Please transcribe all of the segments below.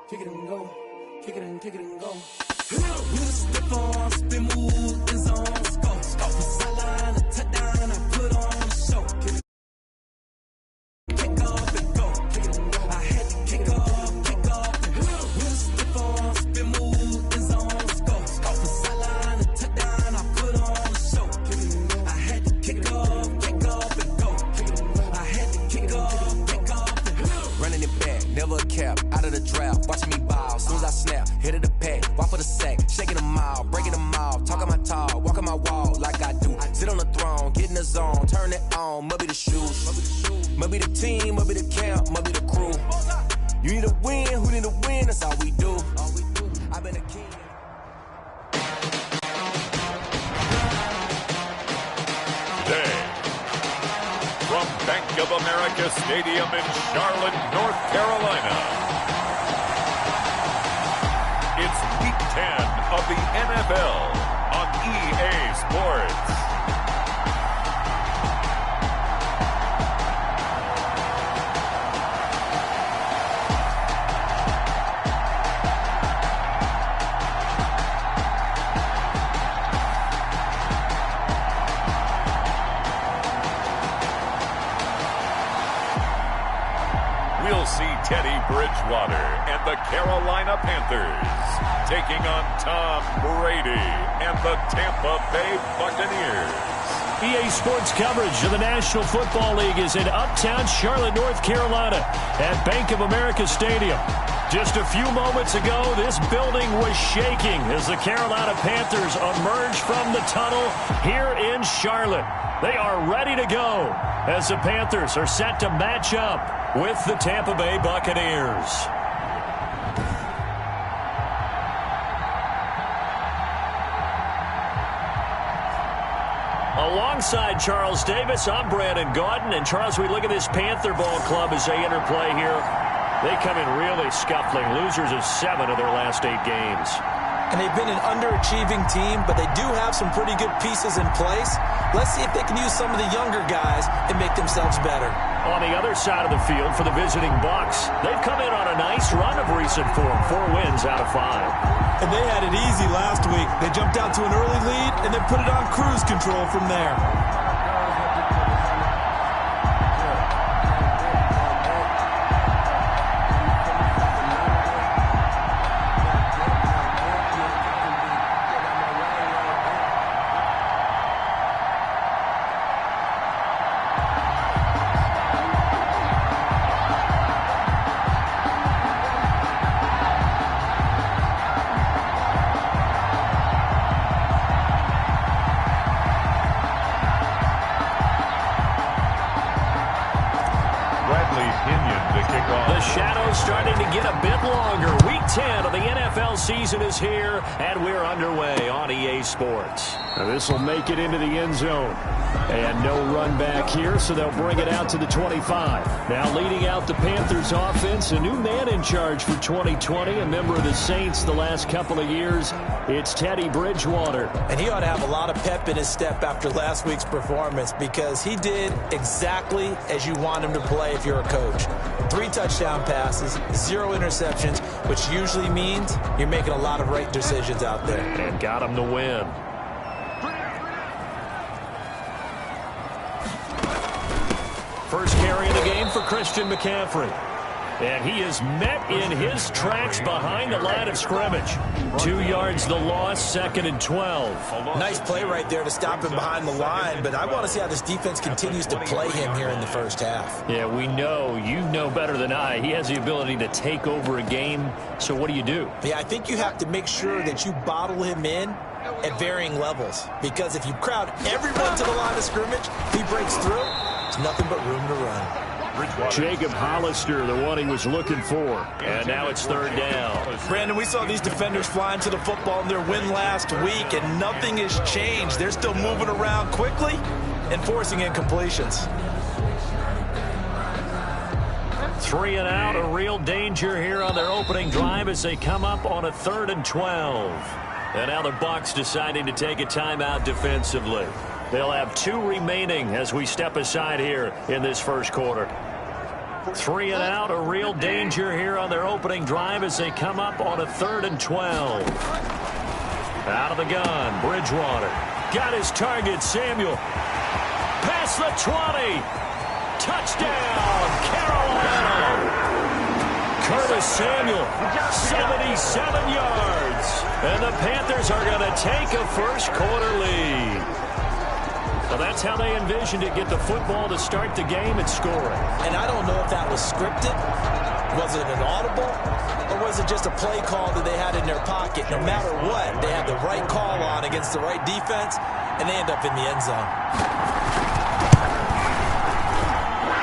kick it and go, kick it and go. With a stiff arm, spin move, is on, scope. For sideline, a touchdown, I put on the show. Kick off and go, kick it and go. I had to kick off and with a stiff arm, spin move, is on, scope. For sideline, a touchdown, I put on the show. I had to kick off and go. I had to kick off and go. Running it back, never a cap, out of the draft, watching me bow. Soon as I snap, hit of the pack, walk for the sack, shaking them out, breaking them out, talking my talk, walking my wall like I do. Sit on the throne, get in the zone, turn it on, maybe the shoes, maybe the team, maybe the camp, maybe the crew. You need a win, who need a win? That's all we do. I've been a king. Today, from Bank of America Stadium in Charlotte, North Carolina, it's Week 10 of the NFL on EA Sports. We'll see Teddy Bridgewater and the Carolina Panthers taking on Tom Brady and the Tampa Bay Buccaneers. EA Sports coverage of the National Football League is in uptown Charlotte, North Carolina at Bank of America Stadium. Just a few moments ago, this building was shaking as the Carolina Panthers emerged from the tunnel here in Charlotte. They are ready to go as the Panthers are set to match up with the Tampa Bay Buccaneers. Alongside Charles Davis, I'm Brandon Gaudin. And Charles, we look at this Panther ball club as they interplay here. They come in really scuffling, losers of 7 of their last 8 games. And they've been an underachieving team, but they do have some pretty good pieces in place. Let's see if they can use some of the younger guys and make themselves better. On the other side of the field for the visiting Bucs, they've come in on a nice run of recent form, 4 wins out of 5. And they had it easy last week. They jumped out to an early lead and then put it on cruise control from there. The shadow's starting to get a bit longer. Week 10 of the NFL season is here, and we're underway on EA Sports. Now this will make it into the end zone. And no run back here, so they'll bring it out to the 25. Now leading out the Panthers offense, a new man in charge for 2020, a member of the Saints the last couple of years. It's Teddy Bridgewater. And he ought to have a lot of pep in his step after last week's performance because he did exactly as you want him to play if you're a coach. 3 touchdown passes, 0 interceptions, which usually means you're making a lot of right decisions out there. And got him the win. First carry of the game for Christian McCaffrey. And he is met in his tracks behind the line of scrimmage. 2 yards the loss, 2nd and 12. Nice play right there to stop him behind the line, but I want to see how this defense continues to play him here in the first half. Yeah, we know, you know better than I, he has the ability to take over a game. So what do? Yeah, I think you have to make sure that you bottle him in at varying levels. Because if you crowd everyone to the line of scrimmage, if he breaks through, there's nothing but room to run. Jacob Hollister, the one he was looking for. And now it's 3rd down. Brandon, we saw these defenders flying to the football in their win last week, and nothing has changed. They're still moving around quickly and forcing incompletions. 3 and out, a real danger here on their opening drive as they come up on a 3rd and 12. And now the Bucs deciding to take a timeout defensively. They'll have 2 remaining as we step aside here in this first quarter. 3 and out, a real danger here on their opening drive as they come up on a 3rd and 12. Out of the gun, Bridgewater. Got his target, Samuel. Past the 20. Touchdown, Carolina. Curtis Samuel, 77 yards. And the Panthers are going to take a first-quarter lead. Well, that's how they envisioned it, get the football to start the game and score it. And I don't know if that was scripted. Was it an audible? Or was it just a play call that they had in their pocket? No matter what, they had the right call on against the right defense, and they end up in the end zone.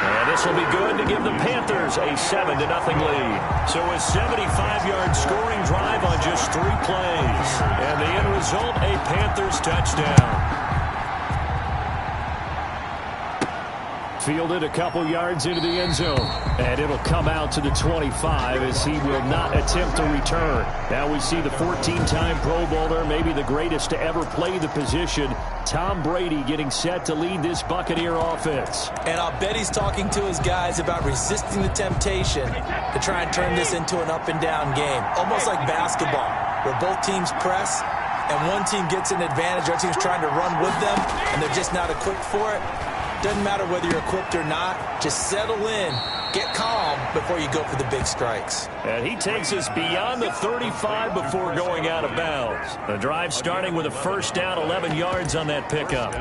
And this will be good to give the Panthers a 7-0 lead. So a 75-yard scoring drive on just 3 plays. And the end result, a Panthers touchdown. Fielded a couple yards into the end zone. And it'll come out to the 25 as he will not attempt to return. Now we see the 14-time Pro Bowler, maybe the greatest to ever play the position, Tom Brady, getting set to lead this Buccaneer offense. And I'll bet he's talking to his guys about resisting the temptation to try and turn this into an up-and-down game. Almost like basketball, where both teams press, and one team gets an advantage, the other team's trying to run with them, and they're just not equipped for it. Doesn't matter whether you're equipped or not. Just settle in, get calm before you go for the big strikes. And he takes us beyond the 35 before going out of bounds. The drive starting with a first down, 11 yards on that pickup.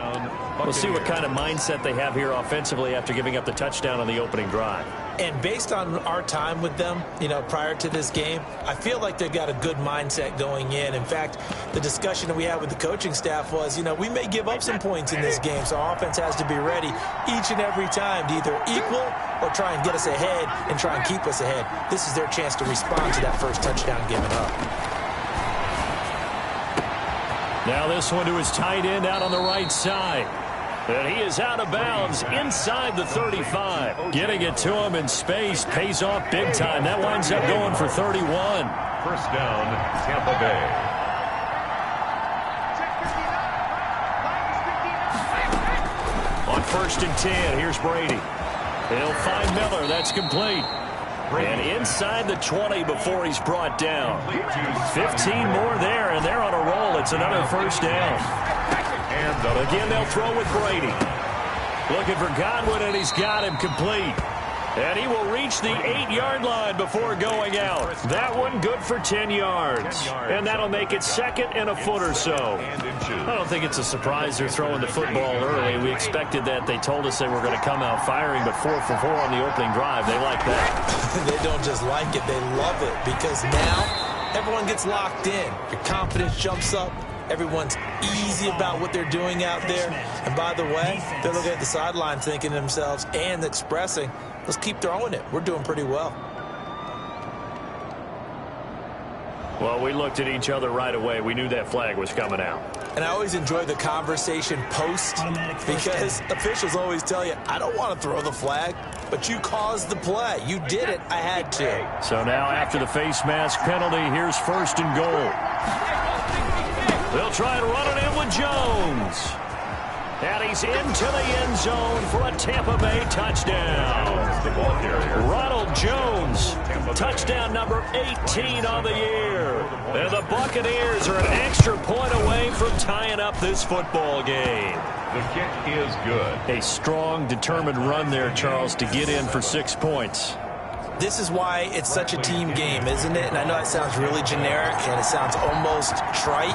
We'll see what kind of mindset they have here offensively after giving up the touchdown on the opening drive. And based on our time with them, prior to this game, I feel like they've got a good mindset going in. In fact, the discussion that we had with the coaching staff was, we may give up some points in this game, so our offense has to be ready each and every time to either equal or try and get us ahead and try and keep us ahead. This is their chance to respond to that first touchdown given up. Now this one to his tight end out on the right side. And he is out of bounds inside the 35. Getting it to him in space pays off big time. That winds up going for 31. First down, Tampa Bay. On 1st and 10, here's Brady. He'll find Miller. That's complete. And inside the 20 before he's brought down. 15 more there, and they're on a roll. It's another first down. And again, they'll throw with Brady. Looking for Godwin, and he's got him complete. And he will reach the 8-yard line before going out. That one good for 10 yards. And that'll make it 2nd and a foot or so. I don't think it's a surprise they're throwing the football early. We expected that. They told us they were going to come out firing, but 4 for 4 on the opening drive. They like that. They don't just like it, they love it, because now everyone gets locked in. Your confidence jumps up. Everyone's easy about what they're doing out there. And by the way, they're looking at the sideline thinking to themselves and expressing, let's keep throwing it. We're doing pretty well. Well, we looked at each other right away. We knew that flag was coming out. And I always enjoy the conversation post because officials always tell you, I don't want to throw the flag, but you caused the play. You did it. I had to. So now after the face mask penalty, here's 1st and goal. They'll try and run it in with Jones. And he's into the end zone for a Tampa Bay touchdown. The ball carrier, Ronald Jones, touchdown number 18 on the year. And the Buccaneers are an extra point away from tying up this football game. The kick is good. A strong, determined run there, Charles, to get in for 6 points. This is why it's such a team game, isn't it? And I know it sounds really generic and it sounds almost trite,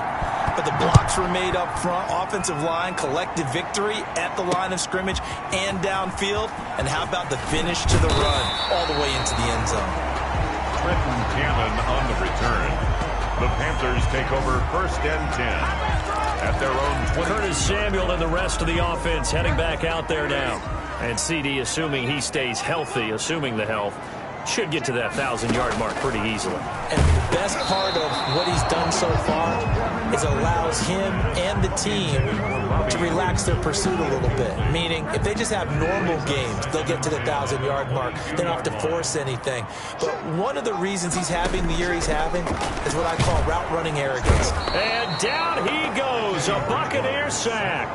but the blocks were made up front, offensive line, collective victory at the line of scrimmage and downfield. And how about the finish to the run all the way into the end zone? Trenton Cannon on the return. The Panthers take over 1st and 10 at their own 20. Curtis Samuel and the rest of the offense heading back out there now. And CD, assuming he stays healthy, assuming the health, should get to that 1,000-yard mark pretty easily. And the best part of what he's done so far is allows him and the team to relax their pursuit a little bit. Meaning, if they just have normal games, they'll get to the 1,000-yard mark. They don't have to force anything. But one of the reasons he's having the year he's having is what I call route running arrogance. And down he goes, a Buccaneer sack.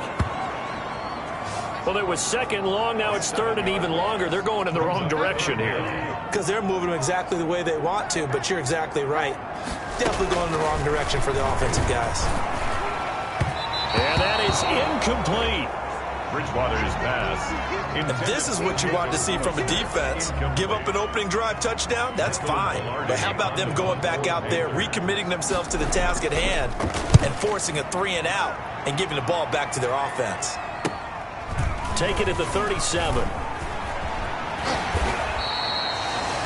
Well, it was second long. Now it's third and even longer. They're going in the wrong direction here. Because they're moving them exactly the way they want to, but you're exactly right. Definitely going in the wrong direction for the offensive guys. And that is incomplete. Bridgewater's pass. If this is what you want to see from a defense, give up an opening drive touchdown, that's fine. But how about them going back out there, recommitting themselves to the task at hand, and forcing a 3-and-out and giving the ball back to their offense? Take it at the 37.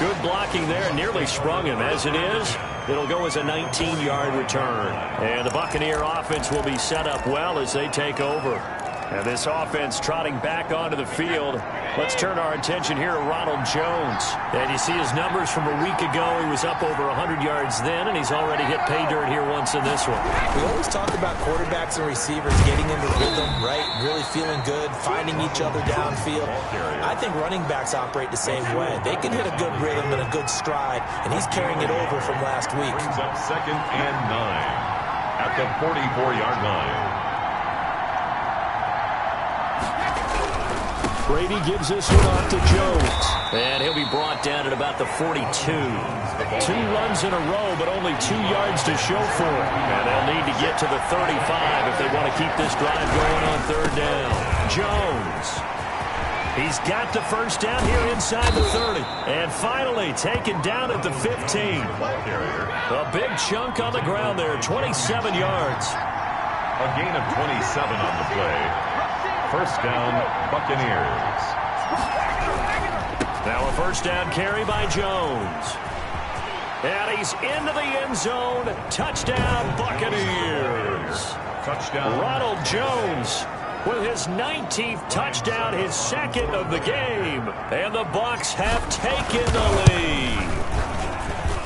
Good blocking there, nearly sprung him. As it is, it'll go as a 19-yard return. And the Buccaneer offense will be set up well as they take over. And this offense trotting back onto the field. Let's turn our attention here to Ronald Jones. And you see his numbers from a week ago. He was up over 100 yards then, and he's already hit pay dirt here once in this one. We always talk about quarterbacks and receivers getting into rhythm, right? Really feeling good, finding each other downfield. I think running backs operate the same way. They can hit a good rhythm and a good stride, and he's carrying it over from last week. Brings up 2nd and 9 at the 44-yard line. Brady gives this one off to Jones. And he'll be brought down at about the 42. 2 runs in a row, but only 2 yards to show for it. And they'll need to get to the 35 if they want to keep this drive going on 3rd down. Jones. He's got the first down here inside the 30. And finally taken down at the 15. A big chunk on the ground there, 27 yards. A gain of 27 on the play. First down, Buccaneers. Now a first down carry by Jones. And he's into the end zone. Touchdown, Buccaneers. Touchdown. Ronald Jones with his 19th touchdown, his second of the game. And the Bucs have taken the lead.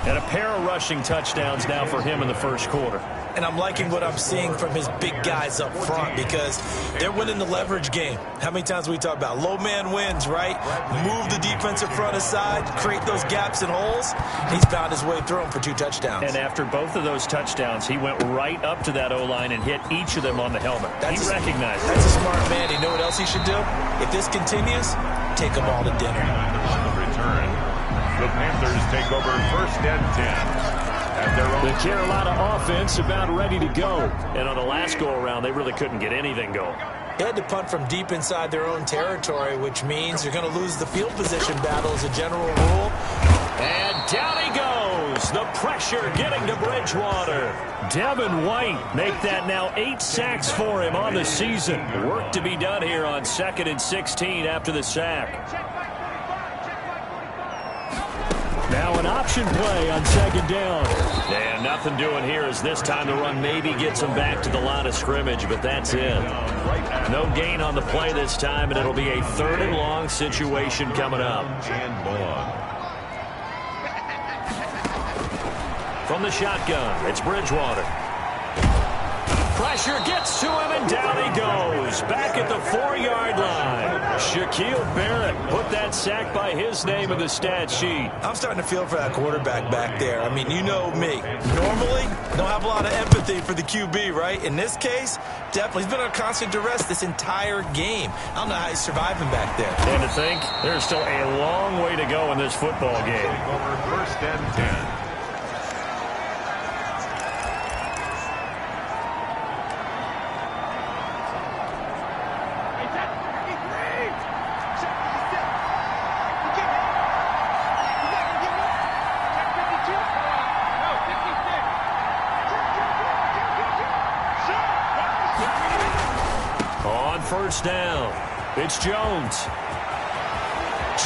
And a pair of rushing touchdowns now for him in the first quarter. And I'm liking what I'm seeing from his big guys up front because they're winning the leverage game. How many times we talk about low man wins, right? Move the defensive front aside, create those gaps and holes. He's found his way through them for 2 touchdowns. And after both of those touchdowns, he went right up to that O-line and hit each of them on the helmet. He recognized it. That's a smart man. You know what else he should do? If this continues, take them all to dinner. On the return, the Panthers take over 1st and 10. The Carolina offense about ready to go. And on the last go-around, they really couldn't get anything going. They had to punt from deep inside their own territory, which means you're going to lose the field position battle as a general rule. And down he goes. The pressure getting to Bridgewater. Devin White make that now 8 sacks for him on the season. Work to be done here on 2nd and 16 after the sack. Now an option play on 2nd down. And nothing doing here as this time the run maybe gets them back to the line of scrimmage, but that's it. No gain on the play this time, and it'll be a 3rd and long situation coming up. From the shotgun, it's Bridgewater. Pressure gets to him, and down he goes. Back at the 4-yard line. Shaquille Barrett put that sack by his name in the stat sheet. I'm starting to feel for that quarterback back there. I mean, you know me. Normally, don't have a lot of empathy for the QB, right? In this case, definitely. He's been on constant duress this entire game. I don't know how he's surviving back there. And to think, there's still a long way to go in this football game. Over 1st and 10. First down. It's Jones.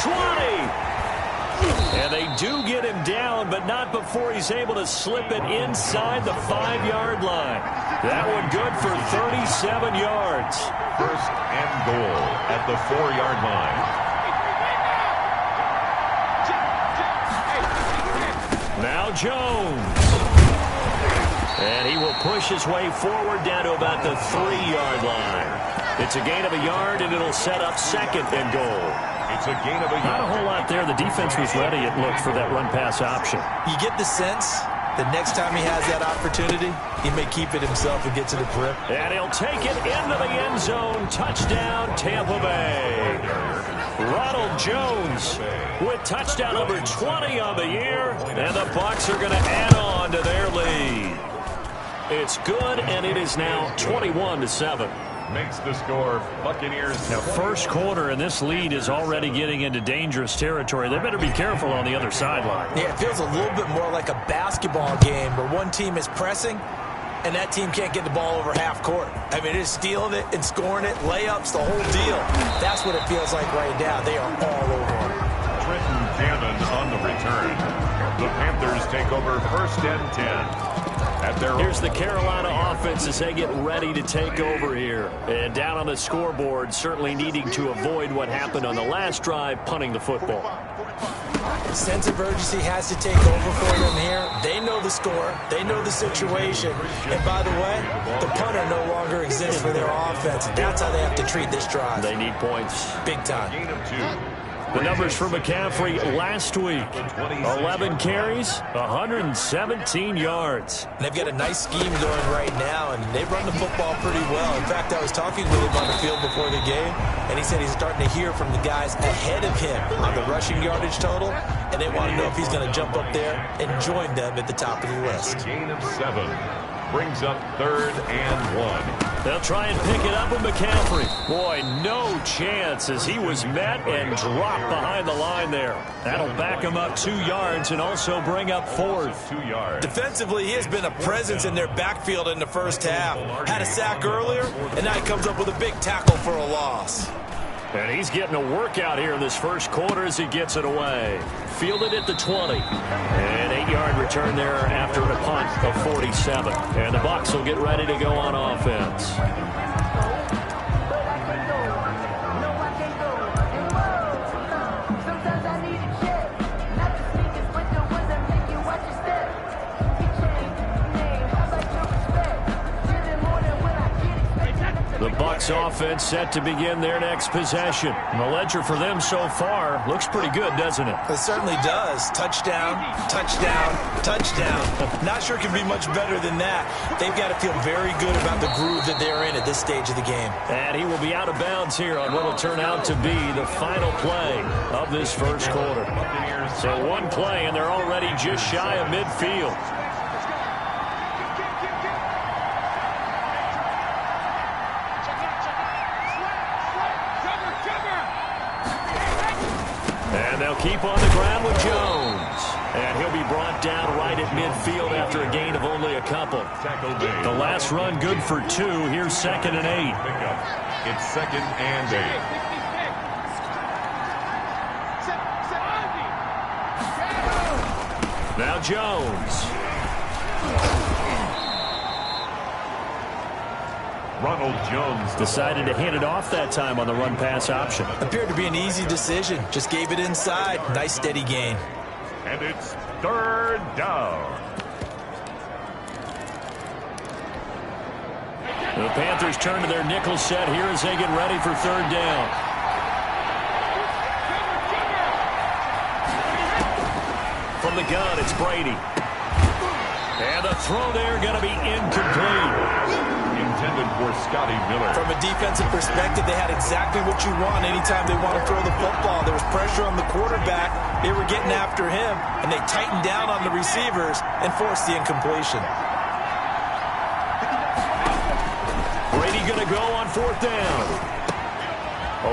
20. And they do get him down, but not before he's able to slip it inside the 5-yard line. That one good for 37 yards. 1st and goal at the 4-yard line. Now Jones. And he will push his way forward down to about the 3-yard line. It's a gain of a yard, and it'll set up 2nd and goal. It's a gain of a yard. Not a whole lot there. The defense was ready, it looked, for that run-pass option. You get the sense the next time he has that opportunity, he may keep it himself and get to the grip. And he'll take it into the end zone. Touchdown, Tampa Bay. Ronald Jones with touchdown number 20 on the year. And the Bucs are going to add on to their lead. It's good, and it is now 21-7. Makes the score Buccaneers. Now, first quarter, and this lead is already getting into dangerous territory. They better be careful on the other sideline. Yeah, it feels a little bit more like a basketball game where one team is pressing and that team can't get the ball over half court. I mean, they're stealing it and scoring it, layups, the whole deal. That's what it feels like right now. They are all over it. Trenton Cannon on the return. The Panthers take over first and 10. Here's the Carolina offense as they get ready to take over here. And down on the scoreboard, certainly needing to avoid what happened on the last drive, punting the football. Sense of urgency has to take over for them here. They know the score. They know the situation. And by the way, the punter no longer exists for their offense. That's how they have to treat this drive. They need points. Big time. Gain of 2. The numbers for McCaffrey last week. 11 carries, 117 yards. And they've got a nice scheme going right now, and they run the football pretty well. In fact, I was talking with him on the field before the game, and he said he's starting to hear from the guys ahead of him on the rushing yardage total, and they want to know if he's going to jump up there and join them at the top of the list. Gain of 7. Brings up 3rd and 1. They'll try and pick it up with McCaffrey. Boy, no chance as he was met and dropped behind the line there. That'll back him up 2 yards and also bring up 4th. 2 yards. Defensively, he has been a presence in their backfield in the first half. Had a sack earlier, and now he comes up with a big tackle for a loss. And he's getting a workout here in this first quarter as he gets it away. Fielded at the 20. An 8-yard return there after a punt of 47. And the Bucs will get ready to go on offense. The Bucs offense set to begin their next possession. And the ledger for them so far looks pretty good, doesn't it? It certainly does. Touchdown, touchdown, touchdown. Not sure it can be much better than that. They've got to feel very good about the groove that they're in at this stage of the game. And he will be out of bounds here on what will turn out to be the final play of this first quarter. So one play, and they're already just shy of midfield. And they'll keep on the ground with Jones. And he'll be brought down right at midfield after a gain of only a couple. The last run good for 2. Here's 2nd and 8. It's 2nd and 8. Now Jones. Ronald Jones Decided to hand it off that time on the run-pass option. Appeared to be an easy decision. Just gave it inside. Nice steady gain. And it's 3rd down. The Panthers turn to their nickel set here as they get ready for 3rd down. From the gun, it's Brady. And the throw there going to be incomplete. Intended for Scotty Miller. From a defensive perspective, they had exactly what you want anytime they want to throw the football. There was pressure on the quarterback. They were getting after him, and they tightened down on the receivers and forced the incompletion. Brady going to go on 4th down.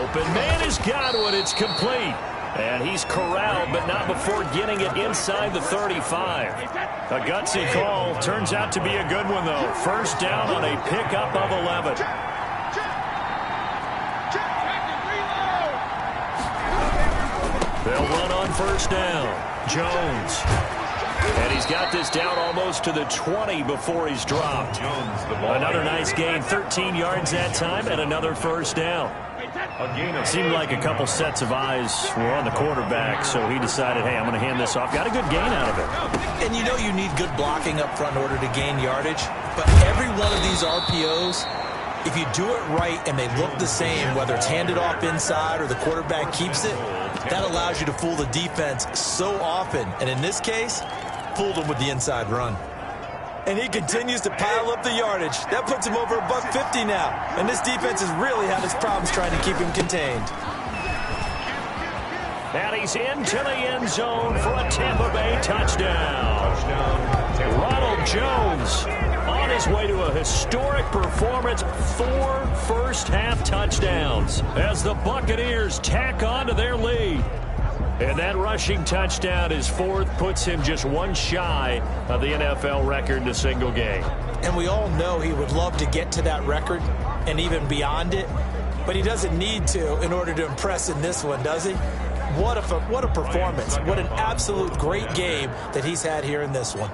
Open man has got one. It's complete. And he's corralled, but not before getting it inside the 35. A gutsy call. Turns out to be a good one, though. First down on a pickup of 11. They'll run on 1st down. Jones. And he's got this down almost to the 20 before he's dropped. Another nice gain. 13 yards that time and another 1st down. It seemed like a couple sets of eyes were on the quarterback, so he decided, hey, I'm going to hand this off. Got a good gain out of it. And you know you need good blocking up front in order to gain yardage. But every one of these RPOs, if you do it right and they look the same, whether it's handed off inside or the quarterback keeps it, that allows you to fool the defense so often. And in this case, fooled him with the inside run. And he continues to pile up the yardage. That puts him over $150 now. And this defense has really had its problems trying to keep him contained. And he's into the end zone for a Tampa Bay touchdown. Ronald Jones on his way to a historic performance, 4 first-half touchdowns as the Buccaneers tack on to their lead. And that rushing touchdown, his 4th, puts him just 1 shy of the NFL record in a single game. And we all know he would love to get to that record and even beyond it, but he doesn't need to in order to impress in this one, does he? What a performance. What an absolute great game that he's had here in this one.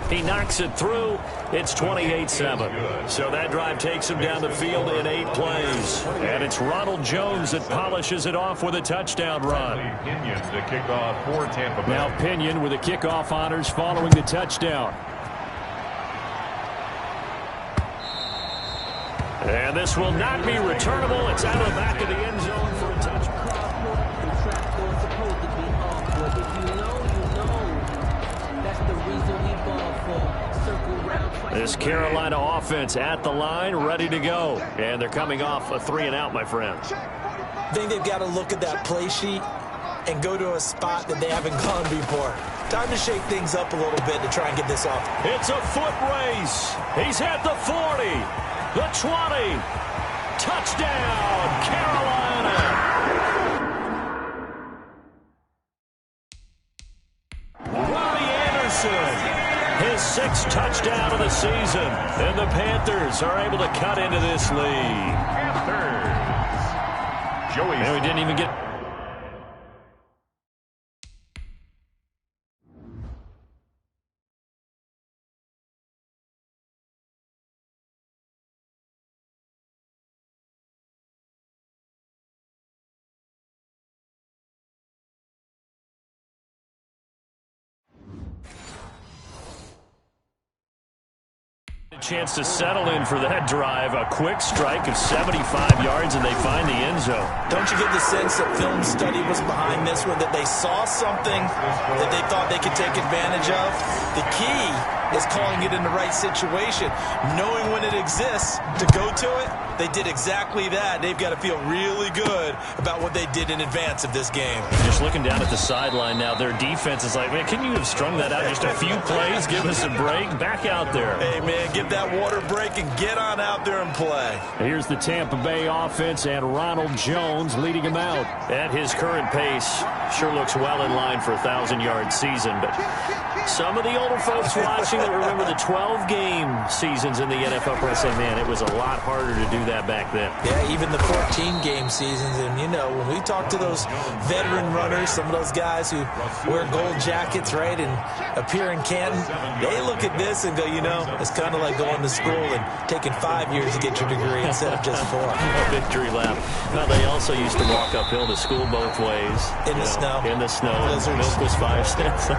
He knocks it through. It's 28-7. So that drive takes him down the field in 8 plays. And it's Ronald Jones that polishes it off with a touchdown run. Now Pinion with the kickoff honors following the touchdown. And this will not be returnable. It's out of the back of the end zone for a touchdown. This Carolina offense at the line, ready to go. And they're coming off a 3-and-out, my friend. I think they've got to look at that play sheet and go to a spot that they haven't gone before. Time to shake things up a little bit to try and get this off. It's a foot race. He's at the 40, the 20. Touchdown, Carolina. Robbie Anderson. His 6th touchdown of the season. And the Panthers are able to cut into this lead. Panthers. Joey. And we didn't even get... chance to settle in for that drive. A quick strike of 75 yards, and they find the end zone. Don't you get the sense that film study was behind this one, that they saw something that they thought they could take advantage of? The key is calling it in the right situation, knowing when it exists to go to it. They did exactly that. They've got to feel really good about what they did in advance of this game. Just looking down at the sideline now, their defense is like, man, can you have strung that out just a few plays? Give us a break. Back out there. Hey, man, give that water break and get on out there and play. Here's the Tampa Bay offense and Ronald Jones leading him out. At his current pace, sure looks well in line for a 1,000-yard season, but some of the older folks watching that remember the 12-game seasons in the NFL probably say, man, it was a lot harder to do that back then. Yeah, even the 14-game seasons. And, you know, when we talk to those veteran runners, some of those guys who wear gold jackets, right, and appear in Canton, they look at this and go, you know, it's kind of like going to school and taking 5 years to get your degree instead of just 4. A victory lap. Now, they also used to walk uphill to school both ways. In the snow. In the snow. Blizzards. Milk was 5 cents.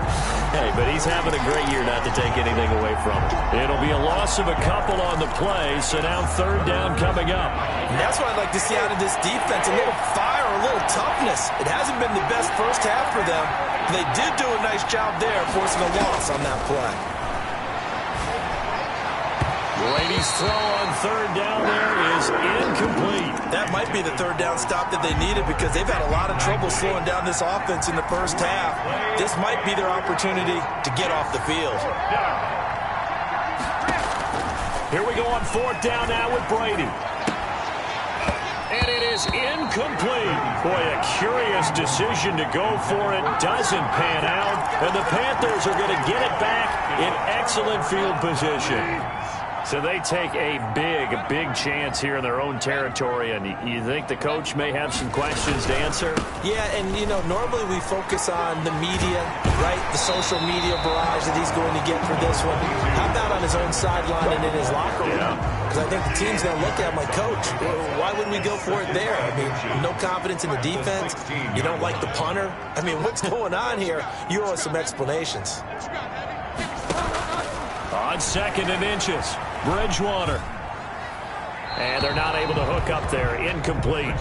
Hey, but he's having a great year not to take anything away from him. It'll be a loss of a couple on the play, so now 3rd down coming up. And that's what I'd like to see out of this defense, a little fire, a little toughness. It hasn't been the best first half for them. They did do a nice job there, forcing a loss on that play. Brady's throw on 3rd down there is incomplete. That might be the 3rd down stop that they needed because they've had a lot of trouble slowing down this offense in the first half. This might be their opportunity to get off the field. Here we go on 4th down now with Brady. And it is incomplete. Boy, a curious decision to go for it. Doesn't pan out. And the Panthers are going to get it back in excellent field position. So they take a big chance here in their own territory. And you think the coach may have some questions to answer? Yeah, and, you know, normally we focus on the media, right? The social media barrage that he's going to get for this one. How about on his own sideline and in his locker room? Because I think the team's going to look at him like, Coach, why wouldn't we go for it there? I mean, no confidence in the defense. You don't like the punter. I mean, what's going on here? You owe us some explanations. On 2nd and inches, Bridgewater. And they're not able to hook up there. Incomplete.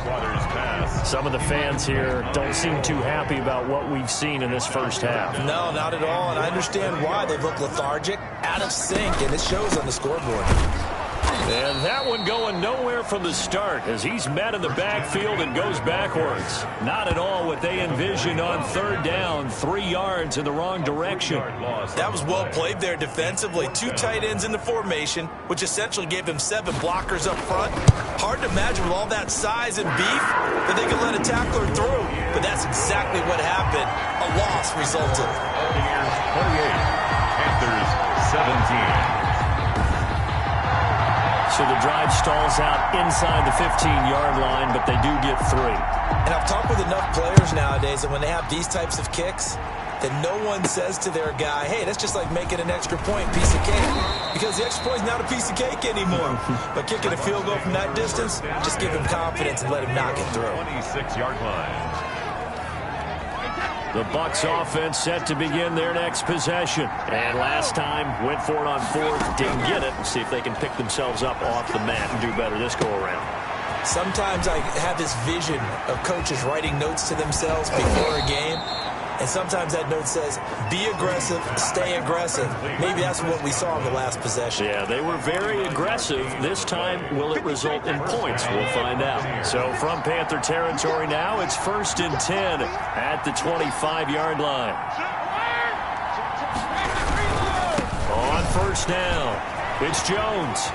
Some of the fans here don't seem too happy about what we've seen in this first half. No, not at all, and I understand why. They look lethargic, out of sync, and it shows on the scoreboard. And that one going nowhere from the start as he's met in the backfield and goes backwards. Not at all what they envisioned on third down, 3 yards in the wrong direction. That was well played there defensively. 2 tight ends in the formation, which essentially gave them 7 blockers up front. Hard to imagine with all that size and beef that they could let a tackler through. But that's exactly what happened. A loss resulted. 28, Panthers 17. So the drive stalls out inside the 15-yard line, but they do get 3. And I've talked with enough players nowadays that when they have these types of kicks, that no one says to their guy, hey, that's just like making an extra point, piece of cake. Because the extra point is not a piece of cake anymore. But kicking a field goal from that distance, just give him confidence and let him knock it through. 26-yard line. The Bucs offense set to begin their next possession. And last time, went for it on 4th, didn't get it. We'll see if they can pick themselves up off the mat and do better this go-around. Sometimes I have this vision of coaches writing notes to themselves before a game. And sometimes that note says, be aggressive, stay aggressive. Maybe that's what we saw in the last possession. Yeah, they were very aggressive. This time, will it result in points? We'll find out. So from Panther territory now, it's 1st and 10 at the 25-yard line. On 1st down, it's Jones.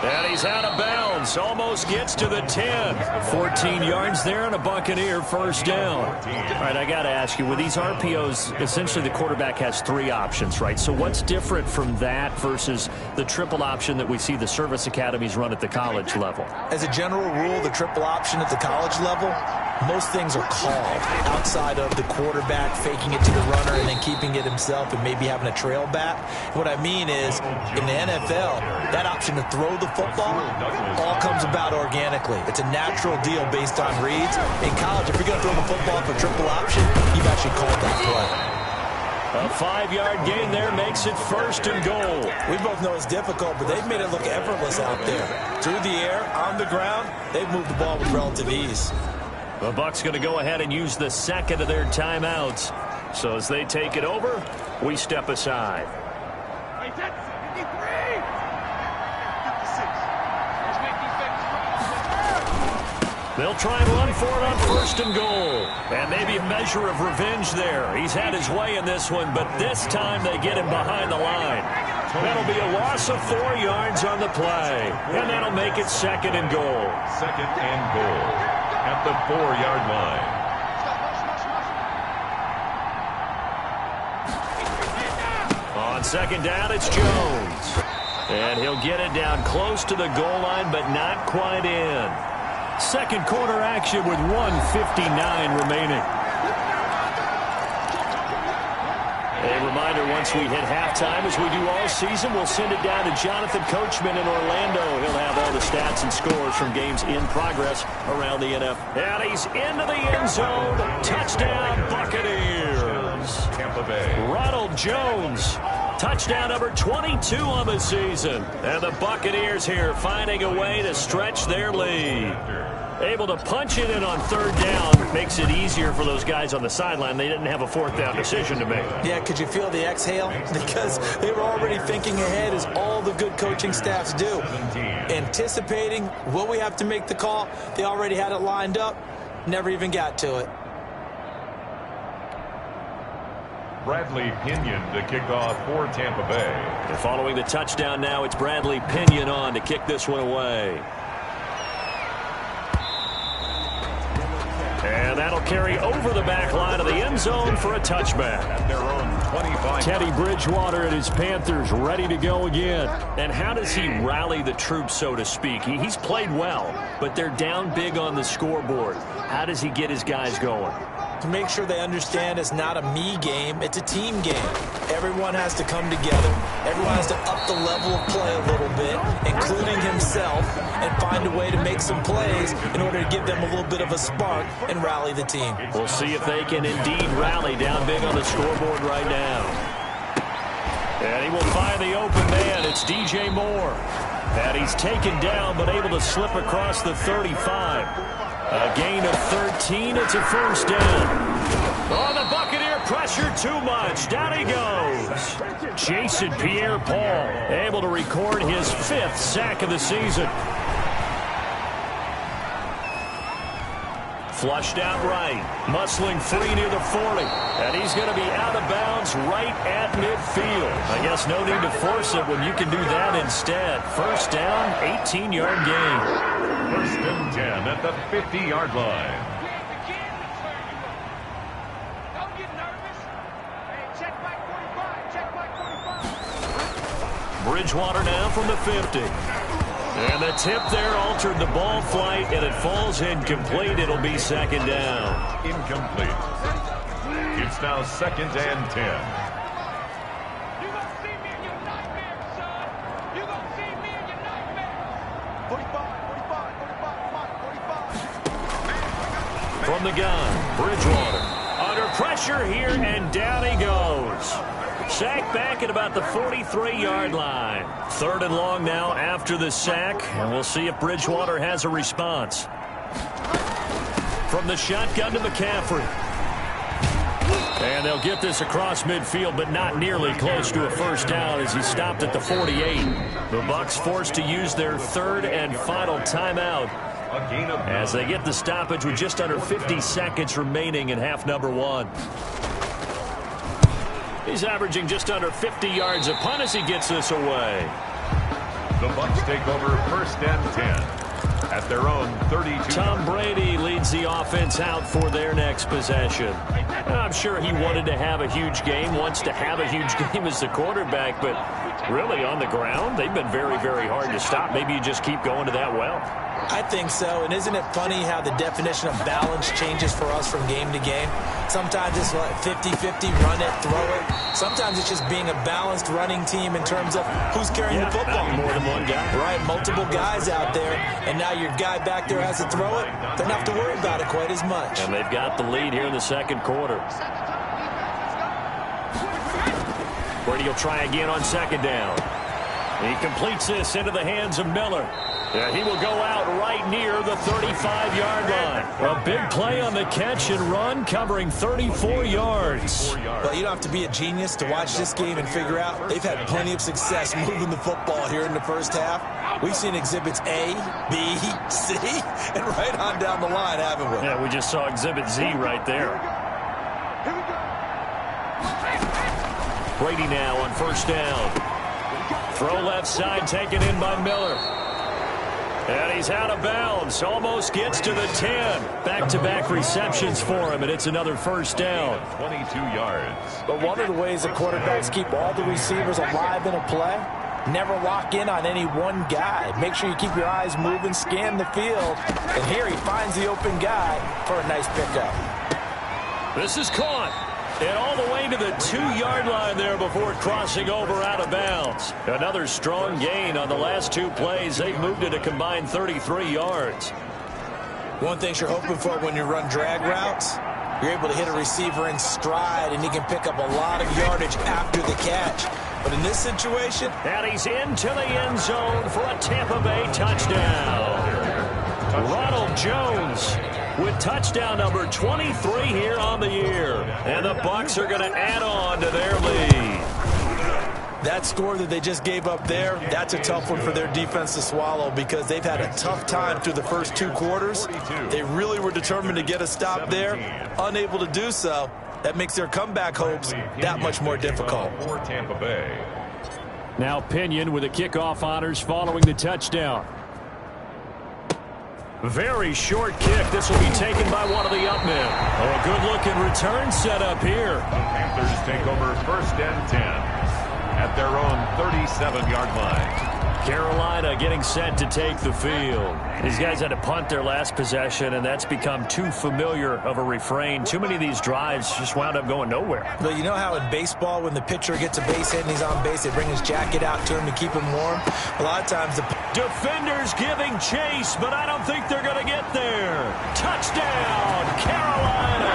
And he's out of bounds. Almost gets to the 10. 14 yards there and a Buccaneer 1st down. All right, I got to ask you, with these RPOs, essentially the quarterback has 3 options, right? So what's different from that versus the triple option that we see the service academies run at the college level? As a general rule, the triple option at the college level, most things are called outside of the quarterback faking it to the runner and then keeping it himself and maybe having a trail back. What I mean is, in the NFL, that option to throw the football all comes about organically. It's a natural deal based on reads. In college, if you're going to throw the football for triple option, you've actually called that play. A 5-yard gain there makes it 1st and goal. We both know it's difficult, but they've made it look effortless out there. Through the air, on the ground, they've moved the ball with relative ease. The Bucs going to go ahead and use the 2nd of their timeouts. So as they take it over, we step aside. They'll try and run for it on 1st and goal. And maybe a measure of revenge there. He's had his way in this one, but this time they get him behind the line. That'll be a loss of 4 yards on the play. And that'll make it 2nd and goal. 2nd and goal at the 4-yard line. On 2nd down, it's Jones. And he'll get it down close to the goal line, but not quite in. 2nd quarter action with 1:59 remaining. A reminder, once we hit halftime, as we do all season, we'll send it down to Jonathan Coachman in Orlando. He'll have all the stats and scores from games in progress around the NFL. And he's into the end zone. Touchdown, Buccaneers. Tampa Bay. Ronald Jones. Touchdown number 22 on the season. And the Buccaneers here finding a way to stretch their lead. Able to punch it in on 3rd down. Makes it easier for those guys on the sideline. They didn't have a 4th down decision to make. Yeah, could you feel the exhale? Because they were already thinking ahead, as all the good coaching staffs do. Anticipating, will we have to make the call? They already had it lined up. Never even got to it. Bradley Pinion to kick off for Tampa Bay. And following the touchdown now, it's Bradley Pinion on to kick this one away. And that'll carry over the back line of the end zone for a touchback. At their own 25. Teddy Bridgewater and his Panthers ready to go again. And how does he rally the troops, so to speak? He's played well, but they're down big on the scoreboard. How does he get his guys going? To make sure they understand it's not a me game, it's a team game. Everyone has to come together. Everyone has to up the level of play a little bit, including himself, and find a way to make some plays in order to give them a little bit of a spark and rally the team. We'll see if they can indeed rally down big on the scoreboard right now. And he will find the open man. It's DJ Moore. And he's taken down, but able to slip across the 35. A gain of 13. It's a first down. Oh, the Buccaneer pressure too much. Down he goes. Jason Pierre-Paul able to record his 5th sack of the season. Flushed out right. Muscling free near the 40. And he's going to be out of bounds right at midfield. I guess no need to force it when you can do that instead. First down, 18-yard gain. First and 10 at the 50-yard line. Don't get nervous. Hey, check back 45. Check back 45. Bridgewater now from the 50. And the tip there altered the ball flight, and it falls incomplete. It'll be second down. Incomplete. It's now second and 10. You gonna see me in your nightmares, son. You gonna see me in your nightmares. 45, 45. From the gun, Bridgewater. Under pressure here, and down he goes. Sack back at about the 43-yard line. Third and long now after the sack, and we'll see if Bridgewater has a response. From the shotgun to McCaffrey. And they'll get this across midfield, but not nearly close to a first down as he stopped at the 48. The Bucs forced to use their third and final timeout as they get the stoppage with just under 50 seconds remaining in half number 1. He's averaging just under 50 yards a punt as he gets this away. The Bucs take over first and 10 at their own 32. Tom Brady leads the offense out for their next possession. I'm sure he wanted to have a huge game, wants to have a huge game as the quarterback, but really on the ground, they've been very, very hard to stop. Maybe you just keep going to that well. I think so, and isn't it funny how the definition of balance changes for us from game to game? Sometimes it's like 50-50, run it, throw it. Sometimes it's just being a balanced running team in terms of who's carrying the football. More than one guy. Right, multiple guys out there, and now your guy back there has to throw it. Don't have to worry about it quite as much. And they've got the lead here in the second quarter. Brady will try again on second down. He completes this into the hands of Miller. Yeah, he will go out right near the 35-yard line. A big play on the catch and run, covering 34 yards. Well, you don't have to be a genius to watch this game and figure out they've had plenty of success moving the football here in the first half. We've seen exhibits A, B, C, and right on down the line, haven't we? Yeah, we just saw exhibit Z right there. Brady now on first down. Throw left side taken in by Miller. And he's out of bounds. Almost gets to the 10. Back-to-back receptions for him, and it's another first down. 22 yards. But one of the ways the quarterbacks keep all the receivers alive in a play, never lock in on any one guy. Make sure you keep your eyes moving, scan the field. And here he finds the open guy for a nice pickup. This is caught. And all the way to the 2-yard line there before crossing over out of bounds. Another strong gain on the last 2 plays. They've moved it a combined 33 yards. One thing you're hoping for when you run drag routes, you're able to hit a receiver in stride, and he can pick up a lot of yardage after the catch. But in this situation... And he's into the end zone for a Tampa Bay touchdown. Ronald Jones with touchdown number 23 here on the year. And the Bucs are going to add on to their lead. That score that they just gave up there, that's a tough one for their defense to swallow because they've had a tough time through the first 2 quarters. They really were determined to get a stop there, unable to do so. That makes their comeback hopes that much more difficult. For Tampa Bay. Now Pinion with the kickoff honors following the touchdown. Very short kick. This will be taken by one of the up men. Oh, a good-looking return set up here. The Panthers take over first and 10 at their own 37-yard line. Carolina getting set to take the field. These guys had to punt their last possession, and that's become too familiar of a refrain. Too many of these drives just wound up going nowhere. But you know how in baseball, when the pitcher gets a base hit and he's on base, they bring his jacket out to him to keep him warm? A lot of times the defenders giving chase, but I don't think they're going to get there. Touchdown, Carolina.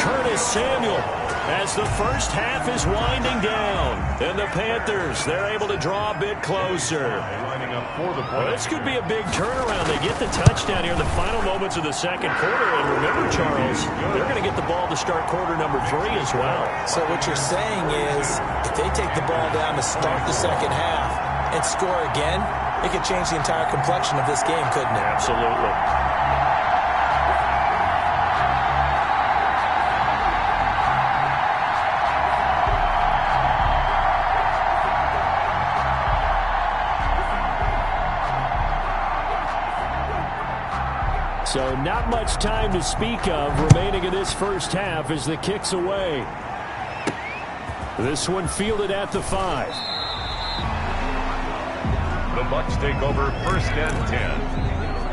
Curtis Samuel as the first half is winding down. And the Panthers, they're able to draw a bit closer. Well, this could be a big turnaround. They get the touchdown here in the final moments of the second quarter. And remember, Charles, they're going to get the ball to start quarter number 3 as well. So what you're saying is if they take the ball down to start the second half and score again, it could change the entire complexion of this game, couldn't it? Absolutely. So not much time to speak of remaining in this first half as the kick's away. This one fielded at the 5. The Bucs take over 1st and 10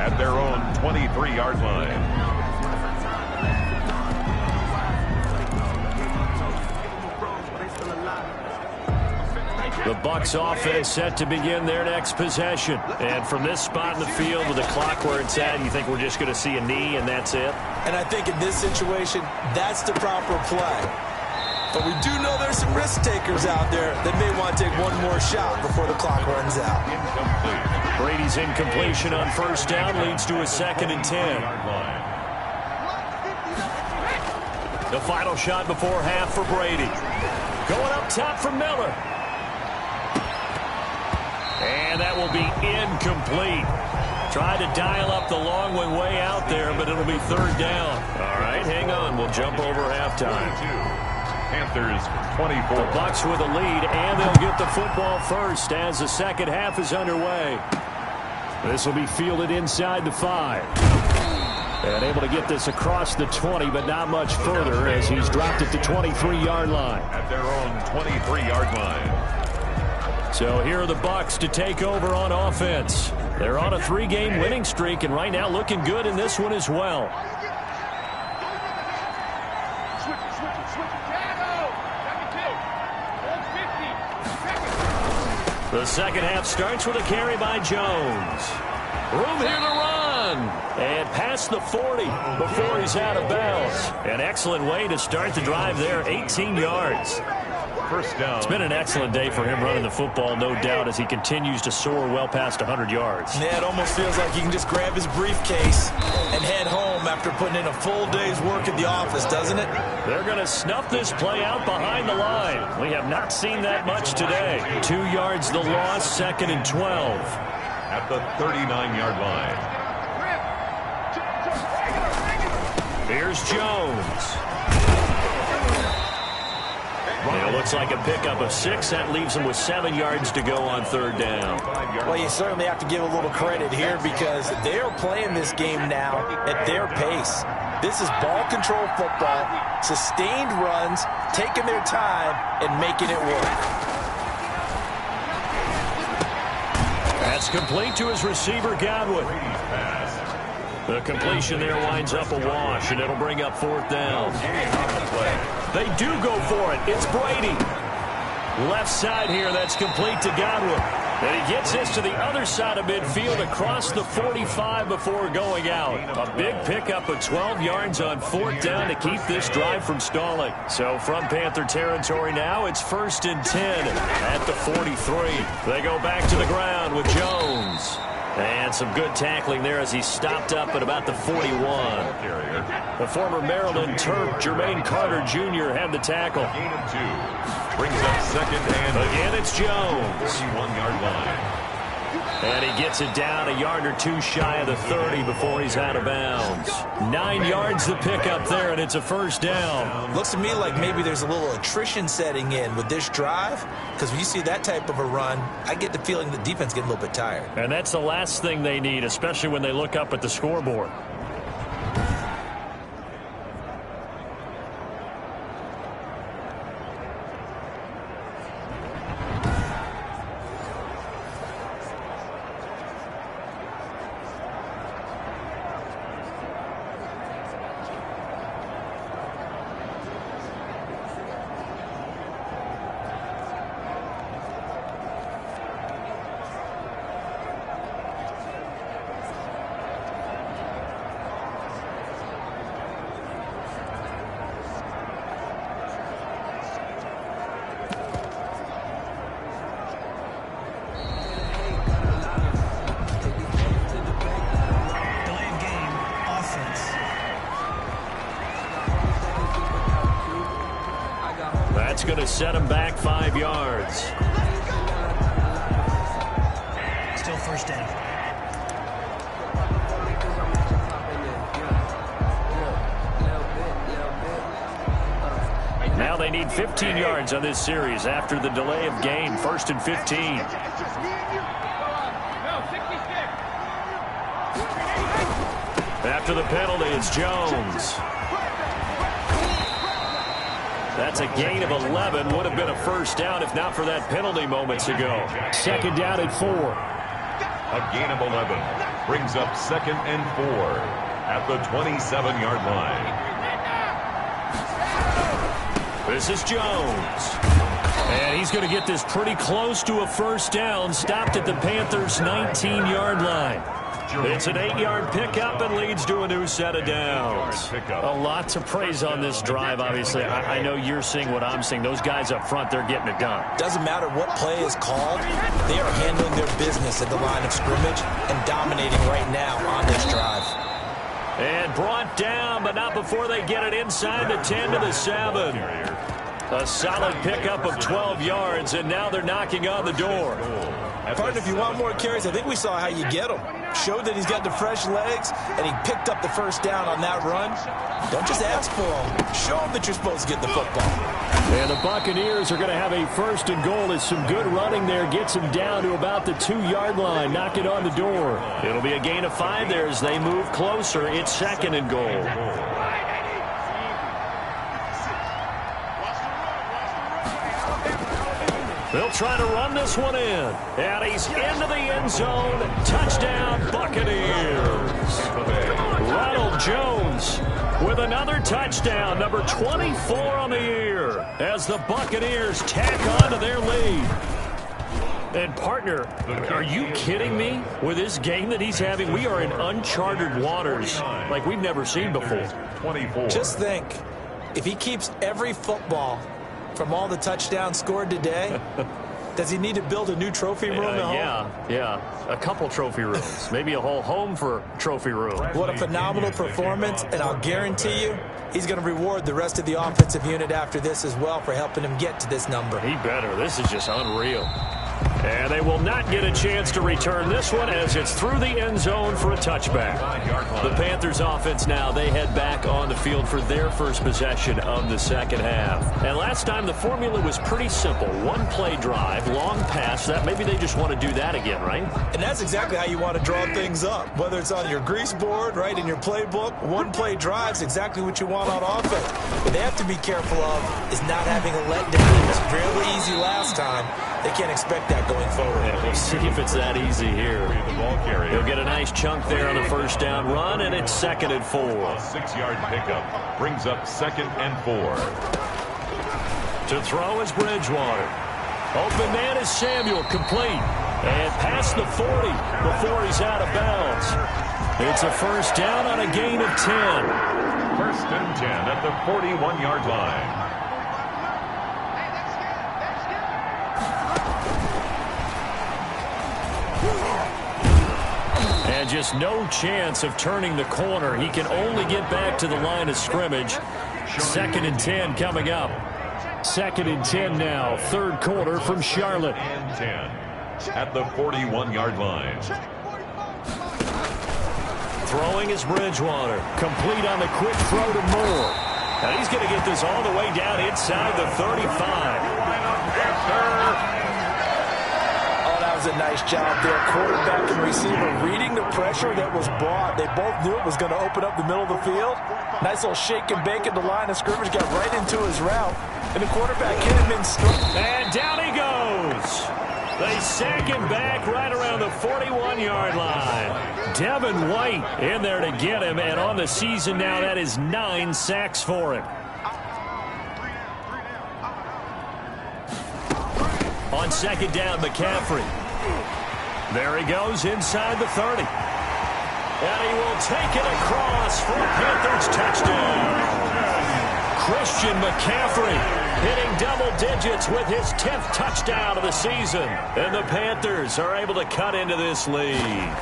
at their own 23-yard line. The Bucs offense set to begin their next possession. And from this spot in the field with the clock where it's at, you think we're just going to see a knee and that's it? And I think in this situation, that's the proper play. But we do know there's some risk takers out there that may want to take one more shot before the clock runs out. Brady's incompletion on 1st down leads to a 2nd and 10. The final shot before half for Brady. Going up top for Miller. And that will be incomplete. Tried to dial up the long one way out there, but it'll be 3rd down. All right, hang on. We'll jump over halftime. Panthers 24. The Bucs with a lead, and they'll get the football first as the second half is underway. This will be fielded inside the 5. And able to get this across the 20, but not much further as he's dropped at the 23-yard line. At their own 23-yard line. So here are the Bucs to take over on offense. They're on a 3-game winning streak, and right now looking good in this one as well. The second half starts with a carry by Jones. Room here to run. And past the 40 before he's out of bounds. An excellent way to start the drive there, 18 yards. 1st down. It's been an excellent day for him running the football, no doubt, as he continues to soar well past 100 yards. Yeah, it almost feels like he can just grab his briefcase and head home after putting in a full day's work at the office, doesn't it? They're going to snuff this play out behind the line. We have not seen that much today. 2 yards the loss, 2nd and 12. At the 39-yard line. Here's Jones. It looks like a pickup of 6. That leaves him with 7 yards to go on 3rd down. Well, you certainly have to give a little credit here because they are playing this game now at their pace. This is ball control football, sustained runs, taking their time, and making it work. That's complete to his receiver, Godwin. The completion there winds up a wash, and it'll bring up 4th down. They do go for it. It's Brady. Left side here, that's complete to Godwin. And he gets this to the other side of midfield across the 45 before going out. A big pickup of 12 yards on 4th down to keep this drive from stalling. So from Panther territory now, it's 1st and 10 at the 43. They go back to the ground with Jones. And some good tackling there as he stopped up at about the 41. The former Maryland Terp, Jermaine Carter Jr. had the tackle. Gain of 2. Brings up 2nd and again it's Jones. 41-yard line. And he gets it down a yard or 2 shy of the 30 before he's out of bounds. 9 yards the pickup there, and it's a 1st down. Looks to me like maybe there's a little attrition setting in with this drive, because when you see that type of a run, I get the feeling the defense getting a little bit tired. And that's the last thing they need, especially when they look up at the scoreboard. It's going to set him back 5 yards. Still first down. Now they need 15 yards on this series after the delay of game. 1st and 15. After the penalty, it's Jones. That's a gain of 11. Would have been a first down if not for that penalty moments ago. 2nd down at 4. A gain of 11 brings up 2nd and 4 at the 27-yard line. This is Jones. And he's going to get this pretty close to a first down. Stopped at the Panthers' 19-yard line. It's an 8-yard pickup and leads to a new set of downs. A lot to praise on this drive, obviously. I know you're seeing what I'm seeing. Those guys up front, they're getting it done. Doesn't matter what play is called. They are handling their business at the line of scrimmage and dominating right now on this drive. And brought down, but not before they get it inside the 10 to the 7. A solid pickup of 12 yards, and now they're knocking on the door. Partner, if you want more carries, I think we saw how you get them. Showed that he's got the fresh legs, and he picked up the first down on that run. Don't just ask for them. Show them that you're supposed to get the football. And the Buccaneers are going to have a 1st and goal as some good running there gets them down to about the 2-yard line. Knock it on the door. It'll be a gain of 5 there as they move closer. It's 2nd and goal. They'll try to run this one in. And he's into the end zone. Touchdown, Buccaneers. Ronald Jones with another touchdown, number 24 on the year, as the Buccaneers tack on to their lead. And, partner, are you kidding me? With this game that he's having, we are in uncharted waters like we've never seen before. 24. Just think, if he keeps every football from all the touchdowns scored today, does he need to build a new trophy room at home? Yeah. A couple trophy rooms. Maybe a whole home for trophy room. What a phenomenal performance, and I'll guarantee you he's going to reward the rest of the offensive unit after this as well for helping him get to this number. He better. This is just unreal. And they will not get a chance to return this one as it's through the end zone for a touchback. The Panthers offense now, they head back on the field for their first possession of the second half. And last time the formula was pretty simple. One play drive, long pass. That maybe they just want to do that again, right? And that's exactly how you want to draw things up. Whether it's on your grease board, right, in your playbook, one play drive's exactly what you want on offense. What they have to be careful of is not having a letdown. It was fairly easy last time. They can't expect that going forward. Yeah, we'll see if it's that easy here. He'll get a nice chunk there on the first down run, and it's 2nd and 4. A 6-yard pickup brings up 2nd and 4. To throw is Bridgewater. Open man is Samuel, complete. And past the 40 before he's out of bounds. It's a first down on a gain of 10. 1st and 10 at the 41-yard line. And just no chance of turning the corner. He can only get back to the line of scrimmage. 2nd and 10 coming up. 2nd and 10 now. 3rd quarter from Charlotte. And 10 at the 41-yard line. Throwing is Bridgewater. Complete on the quick throw to Moore. And he's going to get this all the way down inside the 35. A nice job there. Quarterback and receiver reading the pressure that was brought. They both knew it was going to open up the middle of the field. Nice little shake and bake at the line of scrimmage. Got right into his route. And the quarterback hit him in stride. And down he goes. They sack him back right around the 41-yard line. Devin White in there to get him. And on the season now, that is 9 sacks for him. On 2nd down, McCaffrey. There he goes inside the 30. And he will take it across for a Panthers touchdown. Christian McCaffrey hitting double digits with his 10th touchdown of the season. And the Panthers are able to cut into this lead.